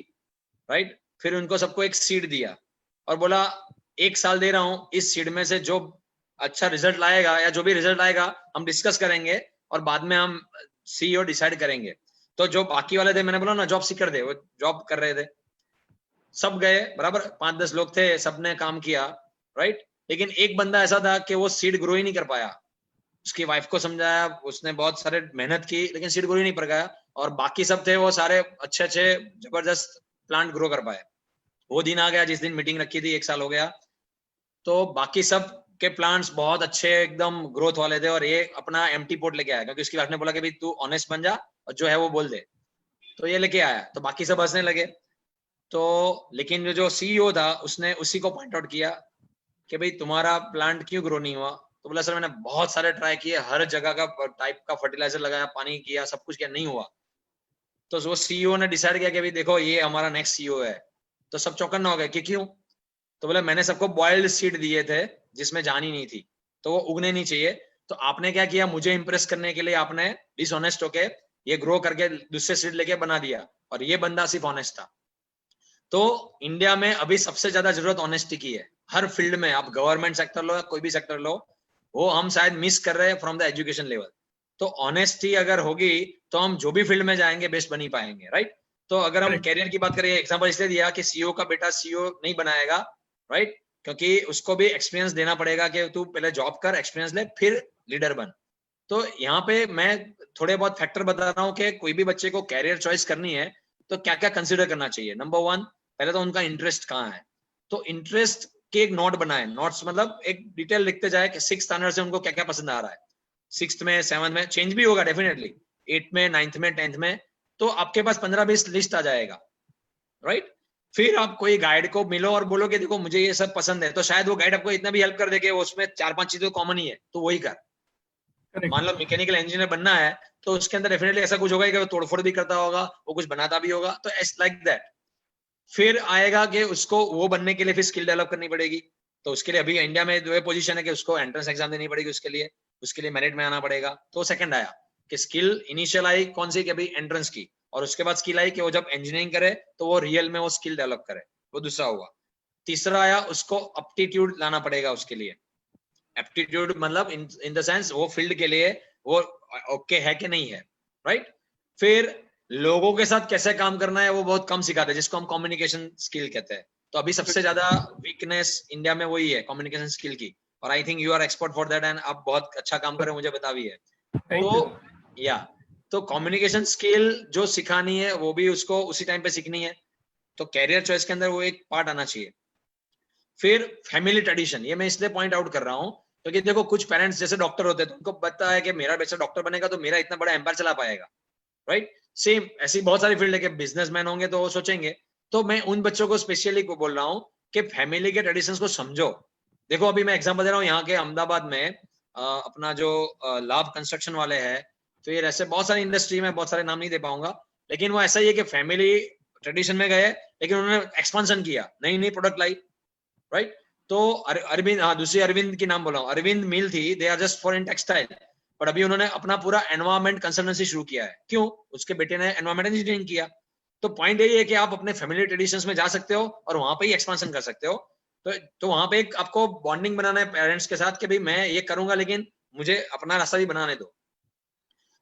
S2: राइट, फिर उनको सबको एक सीट दिया और बोला 1 साल दे रहा हूँ, इस सीट में से जो अच्छा रिजल्ट लाएगा या जो भी रिजल्ट आएगा हम डिस्कस करेंगे और बाद में हम सीईओ डिसाइड करेंगे। तो जो बाकी वाले थे, मैंने बोला ना जॉब सीकर थे, वो जॉब कर रहे थे, सब गए बराबर, 5-10 लोग थे, सबने काम किया, राइट, लेकिन एक बंदा ऐसा था कि वो सीट ग्रो ही नहीं कर पाया। उसकी वाइफ को समझाया, उसने बहुत सारे मेहनत की, लेकिन सीट ग्रो ही नहीं कर पाया, और बाकी सब थे वो सारे अच्छे अच्छे जबरदस्त प्लांट ग्रो कर पाए। वो दिन आ गया जिस दिन मीटिंग रखी थी, 1 साल हो गया, तो बाकी सब के प्लांट्स बहुत अच्छे एकदम ग्रोथ वाले थे, और ये अपना एम्प्टी पोर्ट लेके आया, क्योंकि उसकी वाइफ ने बोला कि भाई तू ऑनेस्ट बन जा और जो है वो बोल दे। तो ये लेके आया, तो बाकी सब हंसने लगे। तो लेकिन जो सीईओ था उसने उसी को पॉइंट आउट किया कि भाई तुम्हारा प्लांट क्यों ग्रो नहीं हुआ। तो बोला सर मैंने बहुत सारे ट्राई किए, हर जगह का टाइप का फर्टिलाइजर लगाया, पानी किया, सब कुछ किया, नहीं हुआ। तो वो सीईओ ने डिसाइड किया कि भाई देखो ये हमारा नेक्स्ट सीईओ है। तो सब चौकन्ना हो गए कि क्यों। तो बोला मैंने सबको बॉइल्ड सीड दिए थे जिसमें जान ही नहीं थी, तो वो उगने नहीं चाहिए। तो आपने क्या किया, मुझे इंप्रेस करने के लिए आपने डिसऑनेस्ट होके ये ग्रो करके दूसरे सीड लेके बना दिया, और ये बंदा सिर्फ ऑनेस्ट था। तो इंडिया में अभी सबसे ज्यादा जरूरत ऑनेस्टी की है, हर फील्ड में, आप गवर्नमेंट सेक्टर लो या कोई भी सेक्टर लो, वो हम शायद मिस कर रहे हैं फ्रॉम द एजुकेशन लेवल। तो ऑनेस्टी अगर होगी तो हम जो भी फील्ड में जाएंगे बेस्ट बन ही पाएंगे, राइट। तो अगर हम कैरियर की बात करें, एग्जांपल इसलिए दिया कि सीईओ का बेटा सीईओ नहीं बनाएगा, राइट, क्योंकि उसको भी एक्सपीरियंस देना पड़ेगा कि तू पहले जॉब कर, एक्सपीरियंस ले, फिर लीडर बन। तो यहाँ पे मैं थोड़े बहुत फैक्टर बता रहा हूँ कि कोई भी बच्चे को कैरियर चॉइस करनी है तो क्या क्या कंसिडर करना चाहिए। नंबर 1, पहले तो उनका इंटरेस्ट कहाँ है। तो इंटरेस्ट के एक नोट बनाए, नोट्स मतलब एक डिटेल लिखते जाए कि 6th स्टैंडर्ड से उनको क्या क्या पसंद आ रहा है, 6th में, 7th में, चेंज भी होगा डेफिनेटली, 8th में, 9th में, 10th में, तो आपके पास 15-20 लिस्ट आ जाएगा, राइट। फिर आप कोई गाइड को मिलो और बोलो कि देखो मुझे ये सब पसंद है, तो शायद वो गाइड आपको इतना भी हेल्प कर दे कि उसमें 4-5 चीजें कॉमन ही है, तो वही कर। मान लो मैकेनिकल इंजीनियर बनना है तो उसके अंदर डेफिनेटली ऐसा कुछ होगा कि वो तोड़फोड़ भी करता होगा, वो कुछ बनाता भी होगा, तो इट्स लाइक दैट। फिर आएगा कि उसको वो बनने के लिए फिर स्किल डेवलप करनी पड़ेगी। तो उसके लिए अभी इंडिया में जो पोजीशन है कि उसको एंट्रेंस एग्जाम देनी पड़ेगी, उसके लिए मेरिट में आना पड़ेगा। तो सेकंड आया कि स्किल इनिशियल आई कौन सी, कि अभी एंट्रेंस की, और उसके बाद स्किल आई कि वो जब इंजीनियरिंग करे तो वो रियल में वो स्किल डेवलप करे, वो दूसरा हुआ। तीसरा आया उसको एप्टीट्यूड लाना पड़ेगा उसके लिए। एप्टीट्यूड मतलब इन द सेंस वो फील्ड के लिए वो ओके है कि नहीं है, राइट। फिर लोगों के साथ कैसे काम करना है वो बहुत कम सिखाते हैं, जिसको हम कम्युनिकेशन स्किल कहते हैं। तो अभी सबसे ज्यादा वीकनेस इंडिया में वही है, कम्युनिकेशन स्किल की, और I think you are expert for that and आप बहुत अच्छा काम कर रहे हैं, मुझे पता भी है। तो कम्युनिकेशन स्किल जो सिखानी है वो भी उसको उसी टाइम पे सीखनी है, तो कैरियर चॉइस के अंदर वो एक पार्ट आना चाहिए। फिर फैमिली ट्रेडिशन, ये मैं इसलिए पॉइंट आउट कर रहा हूँ क्योंकि देखो कुछ पेरेंट्स जैसे डॉक्टर होते हैं तो उनको पता है कि मेरा बच्चा डॉक्टर बनेगा तो मेरा इतना बड़ा एम्पायर चला पाएगा, राइट। सेम ऐसी बहुत सारी फील्ड है कि बिजनेसमैन होंगे तो वो सोचेंगे। तो मैं उन बच्चों को स्पेशली को बोल रहा हूँ कि फैमिली के ट्रेडिशंस को समझो। देखो अभी मैं एग्जांपल दे रहा हूँ, यहाँ के अहमदाबाद में अपना जो लाभ कंस्ट्रक्शन वाले हैं, फिर ऐसे बहुत सारी इंडस्ट्री में, बहुत सारे नाम नहीं दे पाऊंगा, लेकिन वो ऐसा ही है कि फैमिली ट्रेडिशन में गए, लेकिन उन्होंने एक्सपांशन किया, नई नई प्रोडक्ट लाई, राइट। तो अरविंद, हाँ दूसरी अरविंद की नाम बोला हूँ, अरविंद मिल थी, they are just for in textile, पर अभी उन्होंने अपना पूरा एनवायरमेंट कंसल्टेंसी शुरू किया है। क्यों? उसके बेटे ने एनवायरमेंट इंजीनियरिंग किया। तो पॉइंट यही है कि आप अपने फैमिली ट्रेडिशंस में जा सकते हो और वहां पे ही एक्सपांशन कर सकते हो। तो वहां पे एक आपको बॉन्डिंग बनाना है पेरेंट्स के साथ कि भाई मैं ये करूंगा लेकिन मुझे अपना रास्ता भी बनाने दो।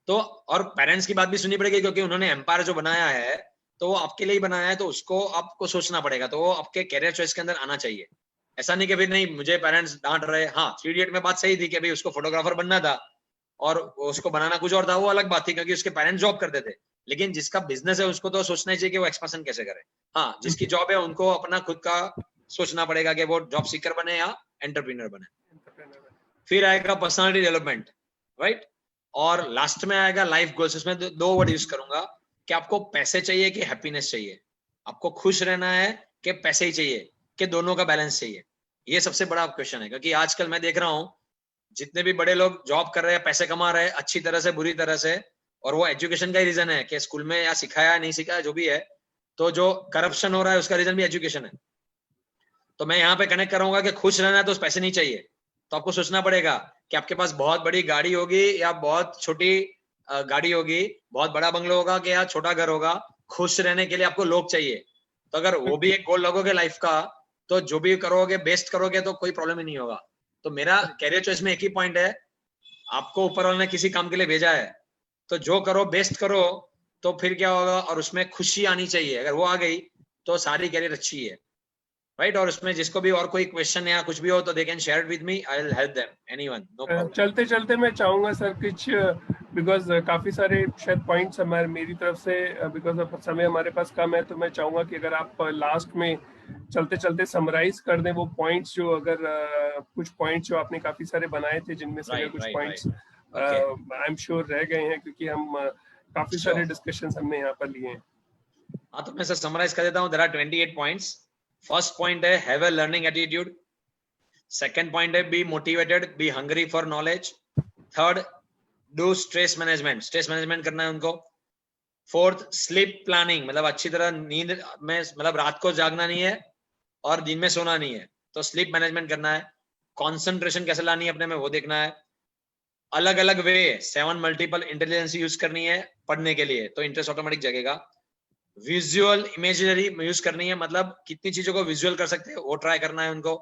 S2: तो और पेरेंट्स की बात भी सुननी पड़ेगी, क्योंकि उन्होंने एम्पायर जो बनाया है तो वो आपके लिए ही बनाया है, तो उसको आपको सोचना पड़ेगा, तो वो आपके कैरियर चॉइस के अंदर आना चाहिए। ऐसा नहीं कि फिर नहीं मुझे पेरेंट्स डांट रहे। हाँ, 3 इडियट में बात सही थी कि भाई उसको फोटोग्राफर बनना था और उसको बनाना कुछ और था, वो अलग बात थी क्योंकि उसके पेरेंट्स जॉब करते थे। लेकिन जिसका बिजनेस है उसको तो सोचना ही चाहिए कि वो एक्सपेंशन कैसे करे। हाँ, जिसकी जॉब है उनको अपना खुद का सोचना पड़ेगा कि वो जॉब सीकर बने या एंटरप्रेन्योर बने। फिर आएगा पर्सनालिटी डेवलपमेंट, राइट। और लास्ट में आएगा लाइफ गोल्स। इसमें दो वर्ड यूज करूंगा कि आपको पैसे चाहिए कि हैप्पीनेस चाहिए, आपको खुश रहना है कि पैसे ही चाहिए, कि दोनों का बैलेंस चाहिए। ये सबसे बड़ा क्वेश्चन है, क्योंकि आजकल मैं देख रहा हूं जितने भी बड़े लोग जॉब कर रहे हैं, पैसे कमा रहे हैं अच्छी तरह से बुरी तरह से, और वो एजुकेशन का ही रीजन है कि स्कूल में या सिखाया नहीं सिखाया जो भी है, तो जो करप्शन हो रहा है उसका रीजन भी एजुकेशन है। तो मैं यहाँ पे कनेक्ट करूंगा कि खुश रहना है तो पैसे नहीं चाहिए, तो आपको सोचना पड़ेगा कि आपके पास बहुत बड़ी गाड़ी होगी या बहुत छोटी गाड़ी होगी, बहुत बड़ा बंगलो होगा कि या छोटा घर होगा, खुश रहने के लिए आपको लोग चाहिए। तो अगर वो भी एक गोल लगोगे लाइफ का, तो जो भी करोगे बेस्ट करोगे तो कोई प्रॉब्लम ही नहीं होगा। तो मेरा कैरियर चॉइस में एक ही पॉइंट है, आपको ऊपर वाले ने किसी काम के लिए भेजा है तो जो करो बेस्ट करो, तो फिर क्या होगा, और उसमें खुशी आनी चाहिए। अगर वो आ गई तो सारी कैरियर अच्छी है, राइट। और उसमें जिसको भी और कोई क्वेश्चन या कुछ भी हो तो they can share with me, I will help them, anyone, no problem.
S1: चलते चलते मैं चाहूंगा सर कुछ, बिकॉज काफी सारे शायद पॉइंट्स हमारे मेरी तरफ से, बिकॉज समय हमारे पास कम है, तो मैं चाहूंगा कि अगर आप लास्ट में चलते चलते समराइज कर दें वो पॉइंट्स जो, अगर कुछ पॉइंट्स जो आपने काफी सारे बनाए थे जिनमें से कुछ पॉइंट्स आई एम श्योर रह गए हैं, क्योंकि हम काफी सारे डिस्कशंस हमने यहाँ पर लिए हैं।
S2: हाँ, तो मैं सर समराइज कर देता हूँ। There are 28 points. First point है have a learning attitude. Second point है be motivated, be hungry for knowledge. Third, do stress management, stress management करना है उनको। फोर्थ, स्लीप प्लानिंग, मतलब अच्छी तरह नींद में, मतलब रात को जागना नहीं है और दिन में सोना नहीं है, तो स्लीप मैनेजमेंट करना है। कंसंट्रेशन कैसे लानी है अपने में वो देखना है। अलग अलग वे 7 मल्टीपल इंटेलिजेंस यूज करनी है पढ़ने के लिए, तो इंटरेस्ट ऑटोमेटिक जगेगा। विजुअल इमेजिनरी यूज करनी है, मतलब कितनी चीजों को विजुअल कर सकते हैं वो ट्राई करना है उनको।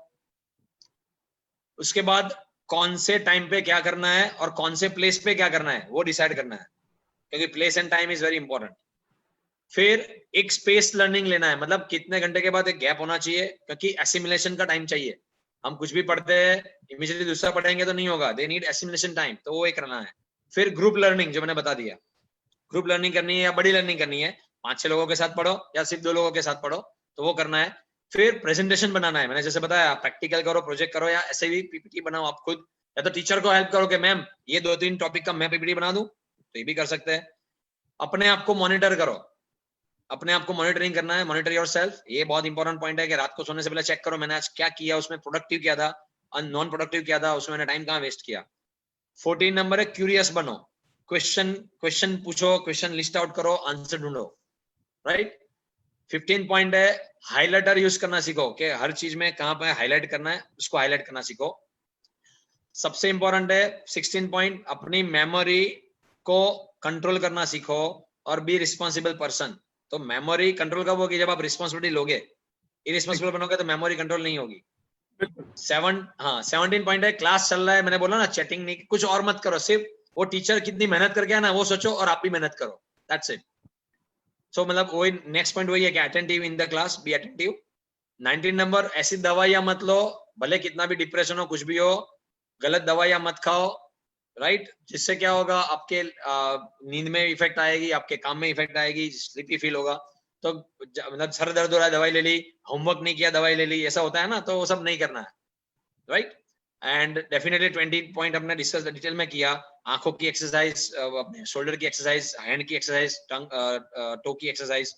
S2: उसके बाद कौन से टाइम पे क्या करना है और कौन से प्लेस पे क्या करना है वो डिसाइड करना है, क्योंकि place and time is very important. फिर एक स्पेस लर्निंग लेना है, मतलब कितने घंटे के बाद एक गैप होना चाहिए, क्योंकि एसिमिलेशन का टाइम चाहिए। हम कुछ भी पढ़ते हैं इमीडिएटली दूसरा पढ़ेंगे तो नहीं होगा, दे नीड एसिमिलेशन टाइम, तो वो एक करना है। फिर ग्रुप लर्निंग जो मैंने बता दिया, ग्रुप लर्निंग करनी है या बड़ी लर्निंग करनी है, 5-6 लोगों के साथ पढ़ो या सिर्फ 2 लोगों के साथ पढ़ो, तो वो करना है। फिर प्रेजेंटेशन बनाना है, मैंने जैसे बताया प्रैक्टिकल करो, प्रोजेक्ट करो, या ऐसे भी पीपीटी बनाओ आप खुद, या तो टीचर को हेल्प करो कि मैम ये 2-3 टॉपिक का मैं पीपीटी बना दूं, तो ये भी कर सकते हैं। अपने आप को मॉनिटर करो, अपने आप को मॉनिटरिंग करना है, मॉनिटर योरसेल्फ। ये बहुत इंपॉर्टेंट पॉइंट है कि रात को सोने से पहले चेक करो मैंने आज क्या किया, उसमें प्रोडक्टिव क्या था, नॉन प्रोडक्टिव क्या था, उसमें मैंने टाइम कहाँ वेस्ट किया। 14 नंबर है क्यूरियस बनो, क्वेश्चन पूछो, क्वेश्चन लिस्ट आउट करो, आंसर ढूंढो, राइट। 15 पॉइंट है हाइलाइटर यूज करना सीखो, कि हर चीज में कहां पे हाईलाइट करना है उसको हाईलाइट करना सीखो। सबसे इंपॉर्टेंट है 16 पॉइंट, अपनी मेमोरी को कंट्रोल करना सीखो और बी रिस्पॉन्सिबल पर्सन। तो मेमोरी कंट्रोल कब होगी, जब आप रिस्पॉन्सिबिलिटी लोगे। इरिस्पॉन्सिबल बनोगे तो मेमोरी कंट्रोल नहीं होगी। 17 पॉइंट है क्लास चल रहा है, मैंने बोला ना चैटिंग नहीं, कुछ और मत करो, सिर्फ वो टीचर कितनी मेहनत करके है ना वो सोचो और आप भी मेहनत करो, दैट्स इट। सो मतलब वही नेक्स्ट पॉइंट वही है कि attentive in the class, be attentive. 19 number, ऐसी दवाइयां मत लो, भले कितना भी डिप्रेशन हो कुछ भी हो, गलत दवाइयां मत खाओ, राइट। जिससे क्या होगा, आपके नींद में इफेक्ट आएगी, आपके काम में इफेक्ट आएगी, स्लीपी फील होगा। तो मतलब सर दर्द हो रहा है दवाई ले ली, होमवर्क नहीं किया दवाई ले ली, ऐसा होता है ना, तो वो सब नहीं करना है, राइट। एंड डेफिनेटली 20 पॉइंट हमने डिस्कस डिटेल में किया। आंखों की एक्सरसाइज, अपने शोल्डर की एक्सरसाइज, हैंड की एक्सरसाइज, टो की एक्सरसाइज।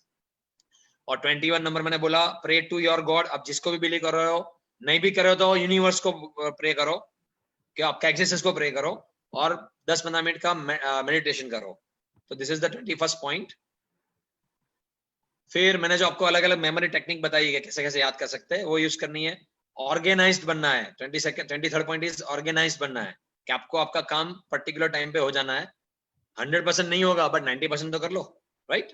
S2: और 21 नंबर मैंने बोला प्रे टू योर गॉड। अब जिसको भी बिलीव कर रहे हो, नहीं भी कर रहे हो तो यूनिवर्स को प्रे करो, कि आपका एक्सिस्टेंस को प्रे करो, और 10-15 मिनट का मेडिटेशन करो। तो this is the 21st point. फिर मैंने जो आपको अलग अलग मेमोरी टेक्निक बताई है कैसे कैसे याद कर सकते हैं, वो यूज करनी है। ऑर्गेनाइज्ड बनना है। 23rd पॉइंट इज ऑर्गेनाइज्ड बनना है, कि आपको आपका काम पर्टिकुलर टाइम पे हो जाना है। 100% नहीं होगा बट 90% तो कर लो, राइट?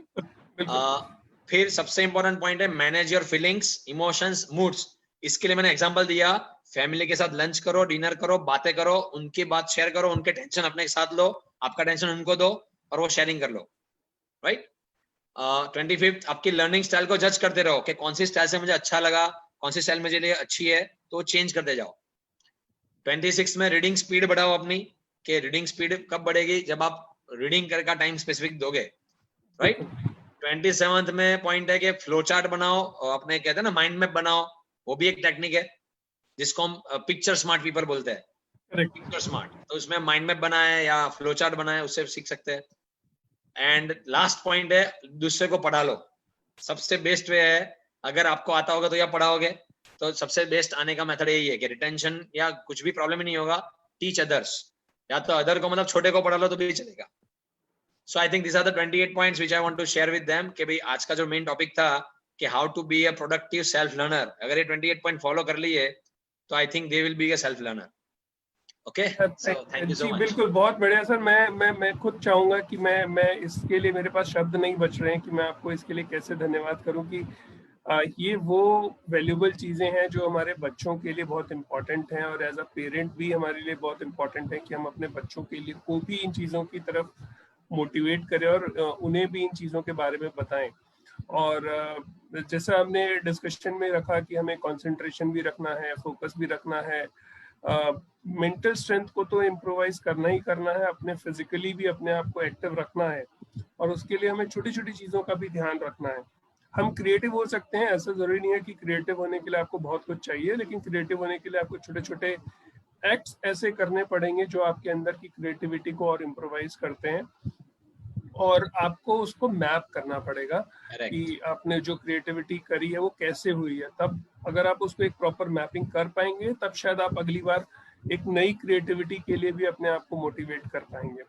S2: फिर सबसे इंपॉर्टेंट पॉइंट है manage your feelings, emotions, moods. इसके लिए मैंने एग्जांपल दिया, फैमिली के साथ लंच करो, डिनर करो, बातें करो, उनकी बात शेयर करो, उनके टेंशन अपने साथ लो, आपका टेंशन उनको दो और वो शेयरिंग कर लो, राइट? 25th आपकी लर्निंग स्टाइल को जज करते रहो कि कौन सी स्टाइल से मुझे अच्छा लगा, कौन सी स्टाइल मुझे लिए अच्छी है, तो चेंज करते जाओ। 26 में रीडिंग स्पीड बढ़ाओ अपनी, कि रीडिंग स्पीड कब बढ़ेगी, जब आप रीडिंग का टाइम स्पेसिफिक दोगे, राइट? 27th में पॉइंट है कि फ्लो चार्ट बनाओ, और अपने कहते हैं ना माइंड मैप बनाओ, वो भी एक टेक्निक है जिसको हम पिक्चर स्मार्ट पीपल बोलते हैं, पिक्चर स्मार्ट। तो उसमें माइंड मैप बनाए या फ्लो चार्ट बनाए, उससे सीख सकते हैं। एंड लास्ट पॉइंट है दूसरे को पढ़ा लो। सबसे बेस्ट वे है, अगर आपको आता होगा तो या पढ़ाओगे, तो सबसे बेस्ट आने का मेथड यही है कि रिटेंशन या कुछ भी प्रॉब्लम ही नहीं होगा, टीच अदर्स। या तो अदर को मतलब छोटे को पढ़ा लो तो भी चलेगा। So I think this are the 28 points which I want to share with them, कि भाई आज का जो मेन टॉपिक था कि how to be a productive self learner, अगर ये 28 पॉइंट फॉलो कर लिए तो I think they will be a self learner. Okay, so thank you so
S1: जी
S2: मच।
S1: बिल्कुल, बहुत बढ़िया सर। मैं खुद चाहूंगा कि मैं इसके लिए, मेरे पास शब्द नहीं बच रहे हैं कि मैं आपको इसके लिए कैसे धन्यवाद करूं कि ये वो वैल्यूबल चीजें हैं जो हमारे बच्चों के लिए बहुत इंपॉर्टेंट हैं, और एज अ पेरेंट भी हमारे लिए बहुत इंपॉर्टेंट है कि हम अपने बच्चों के लिए को भी इन चीजों की तरफ मोटिवेट करें और उन्हें भी इन चीजों के बारे में बताएं। और जैसा हमने डिस्कशन में रखा कि हमें कंसंट्रेशन भी रखना है, फोकस भी रखना है, मेंटल स्ट्रेंथ को तो इम्प्रोवाइज करना ही करना है, अपने फिजिकली भी अपने आप को एक्टिव रखना है, और उसके लिए हमें छोटी छोटी चीज़ों का भी ध्यान रखना है। हम क्रिएटिव हो सकते हैं, ऐसा जरूरी नहीं है कि क्रिएटिव होने के लिए आपको बहुत कुछ चाहिए, लेकिन क्रिएटिव होने के लिए आपको छोटे छोटे एक्ट्स ऐसे करने पड़ेंगे जो आपके अंदर की क्रिएटिविटी को और इम्प्रोवाइज करते हैं, और आपको उसको मैप करना पड़ेगा कि आपने जो क्रिएटिविटी करी है वो कैसे हुई है। तब अगर आप उसको एक प्रॉपर मैपिंग कर पाएंगे, तब शायद आप अगली बार एक नई क्रिएटिविटी के लिए भी अपने आप को मोटिवेट कर पाएंगे।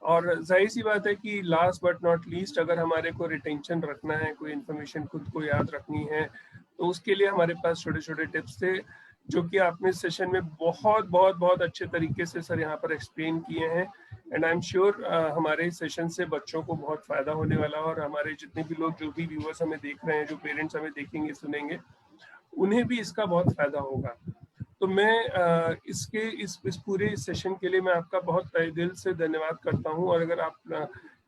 S1: और जाहिर सी बात है कि लास्ट बट नॉट लीस्ट, अगर हमारे को रिटेंशन रखना है, कोई इन्फॉर्मेशन खुद को याद रखनी है, तो उसके लिए हमारे पास छोटे छोटे टिप्स थे जो कि आपने सेशन में बहुत बहुत बहुत अच्छे तरीके से सर यहाँ पर एक्सप्लेन किए हैं। एंड आई एम श्योर हमारे सेशन से बच्चों को बहुत फायदा होने वाला है, और हमारे जितने भी लोग, जो भी व्यूअर्स हमें देख रहे हैं, जो पेरेंट्स हमें देखेंगे सुनेंगे, उन्हें भी इसका बहुत फायदा होगा। तो मैं इस पूरे सेशन के लिए मैं आपका बहुत तहे दिल से धन्यवाद करता हूं। और अगर आप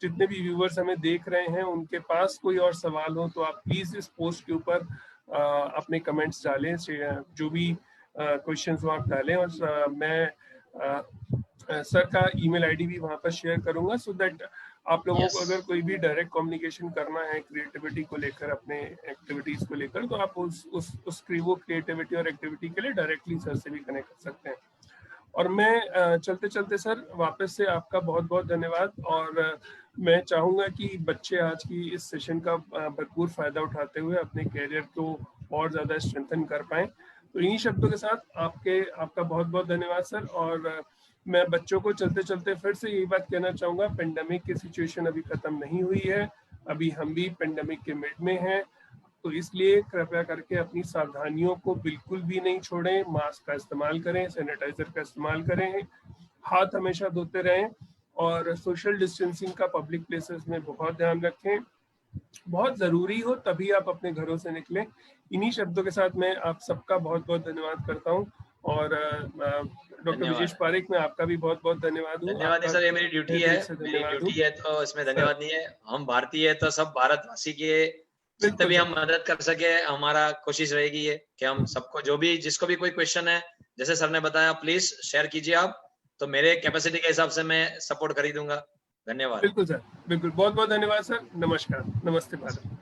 S1: जितने भी व्यूअर्स हमें देख रहे हैं, उनके पास कोई और सवाल हो तो आप प्लीज इस पोस्ट के ऊपर अपने कमेंट्स डालें, जो भी क्वेश्चंस हो आप डालें, और मैं सर का ईमेल आईडी भी वहां पर शेयर करूंगा, सो दैट आप लोगों को अगर कोई भी डायरेक्ट कम्युनिकेशन करना है क्रिएटिविटी को लेकर, अपने एक्टिविटीज को लेकर, तो आप उस वो क्रिएटिविटी और एक्टिविटी के लिए डायरेक्टली सर से भी कनेक्ट कर सकते हैं। और मैं चलते चलते सर वापस से आपका बहुत बहुत धन्यवाद, और मैं चाहूँगा कि बच्चे आज की इस सेशन का भरपूर फायदा उठाते हुए अपने कैरियर को और ज़्यादा स्ट्रेंथन कर पाएँ। तो इन्हीं शब्दों के साथ आपका बहुत बहुत धन्यवाद सर। और मैं बच्चों को चलते चलते फिर से यही बात कहना चाहूँगा, पेंडेमिक की सिचुएशन अभी ख़त्म नहीं हुई है, अभी हम भी पेंडेमिक के मिड में हैं, तो इसलिए कृपया करके अपनी सावधानियों को बिल्कुल भी नहीं छोड़ें। मास्क का इस्तेमाल करें, सैनिटाइजर का इस्तेमाल करें, हाथ हमेशा धोते रहें, और सोशल डिस्टेंसिंग का पब्लिक प्लेसेस में बहुत ध्यान रखें। बहुत ज़रूरी हो तभी आप अपने घरों से निकलें। इन्हीं शब्दों के साथ मैं आप सबका बहुत बहुत धन्यवाद करता हूँ। और डॉक्टर विजेश पारेख, मैं आपका भी बहुत बहुत धन्यवाद हूँ।
S2: धन्यवाद नहीं सर, ये मेरी ड्यूटी है, मेरी ड्यूटी है, तो इसमें धन्यवाद नहीं है। हम भारतीय है तो सब भारतवासी के जितने भी हम मदद कर सके, हमारा कोशिश रहेगी ये कि हम सबको, जो भी जिसको भी कोई क्वेश्चन है, जैसे सर ने बताया, प्लीज शेयर कीजिए आप, तो मेरे कैपेसिटी के हिसाब से मैं सपोर्ट कर ही दूंगा। धन्यवाद।
S1: बिल्कुल सर, बिल्कुल, बहुत बहुत धन्यवाद सर। नमस्कार, नमस्ते भारत।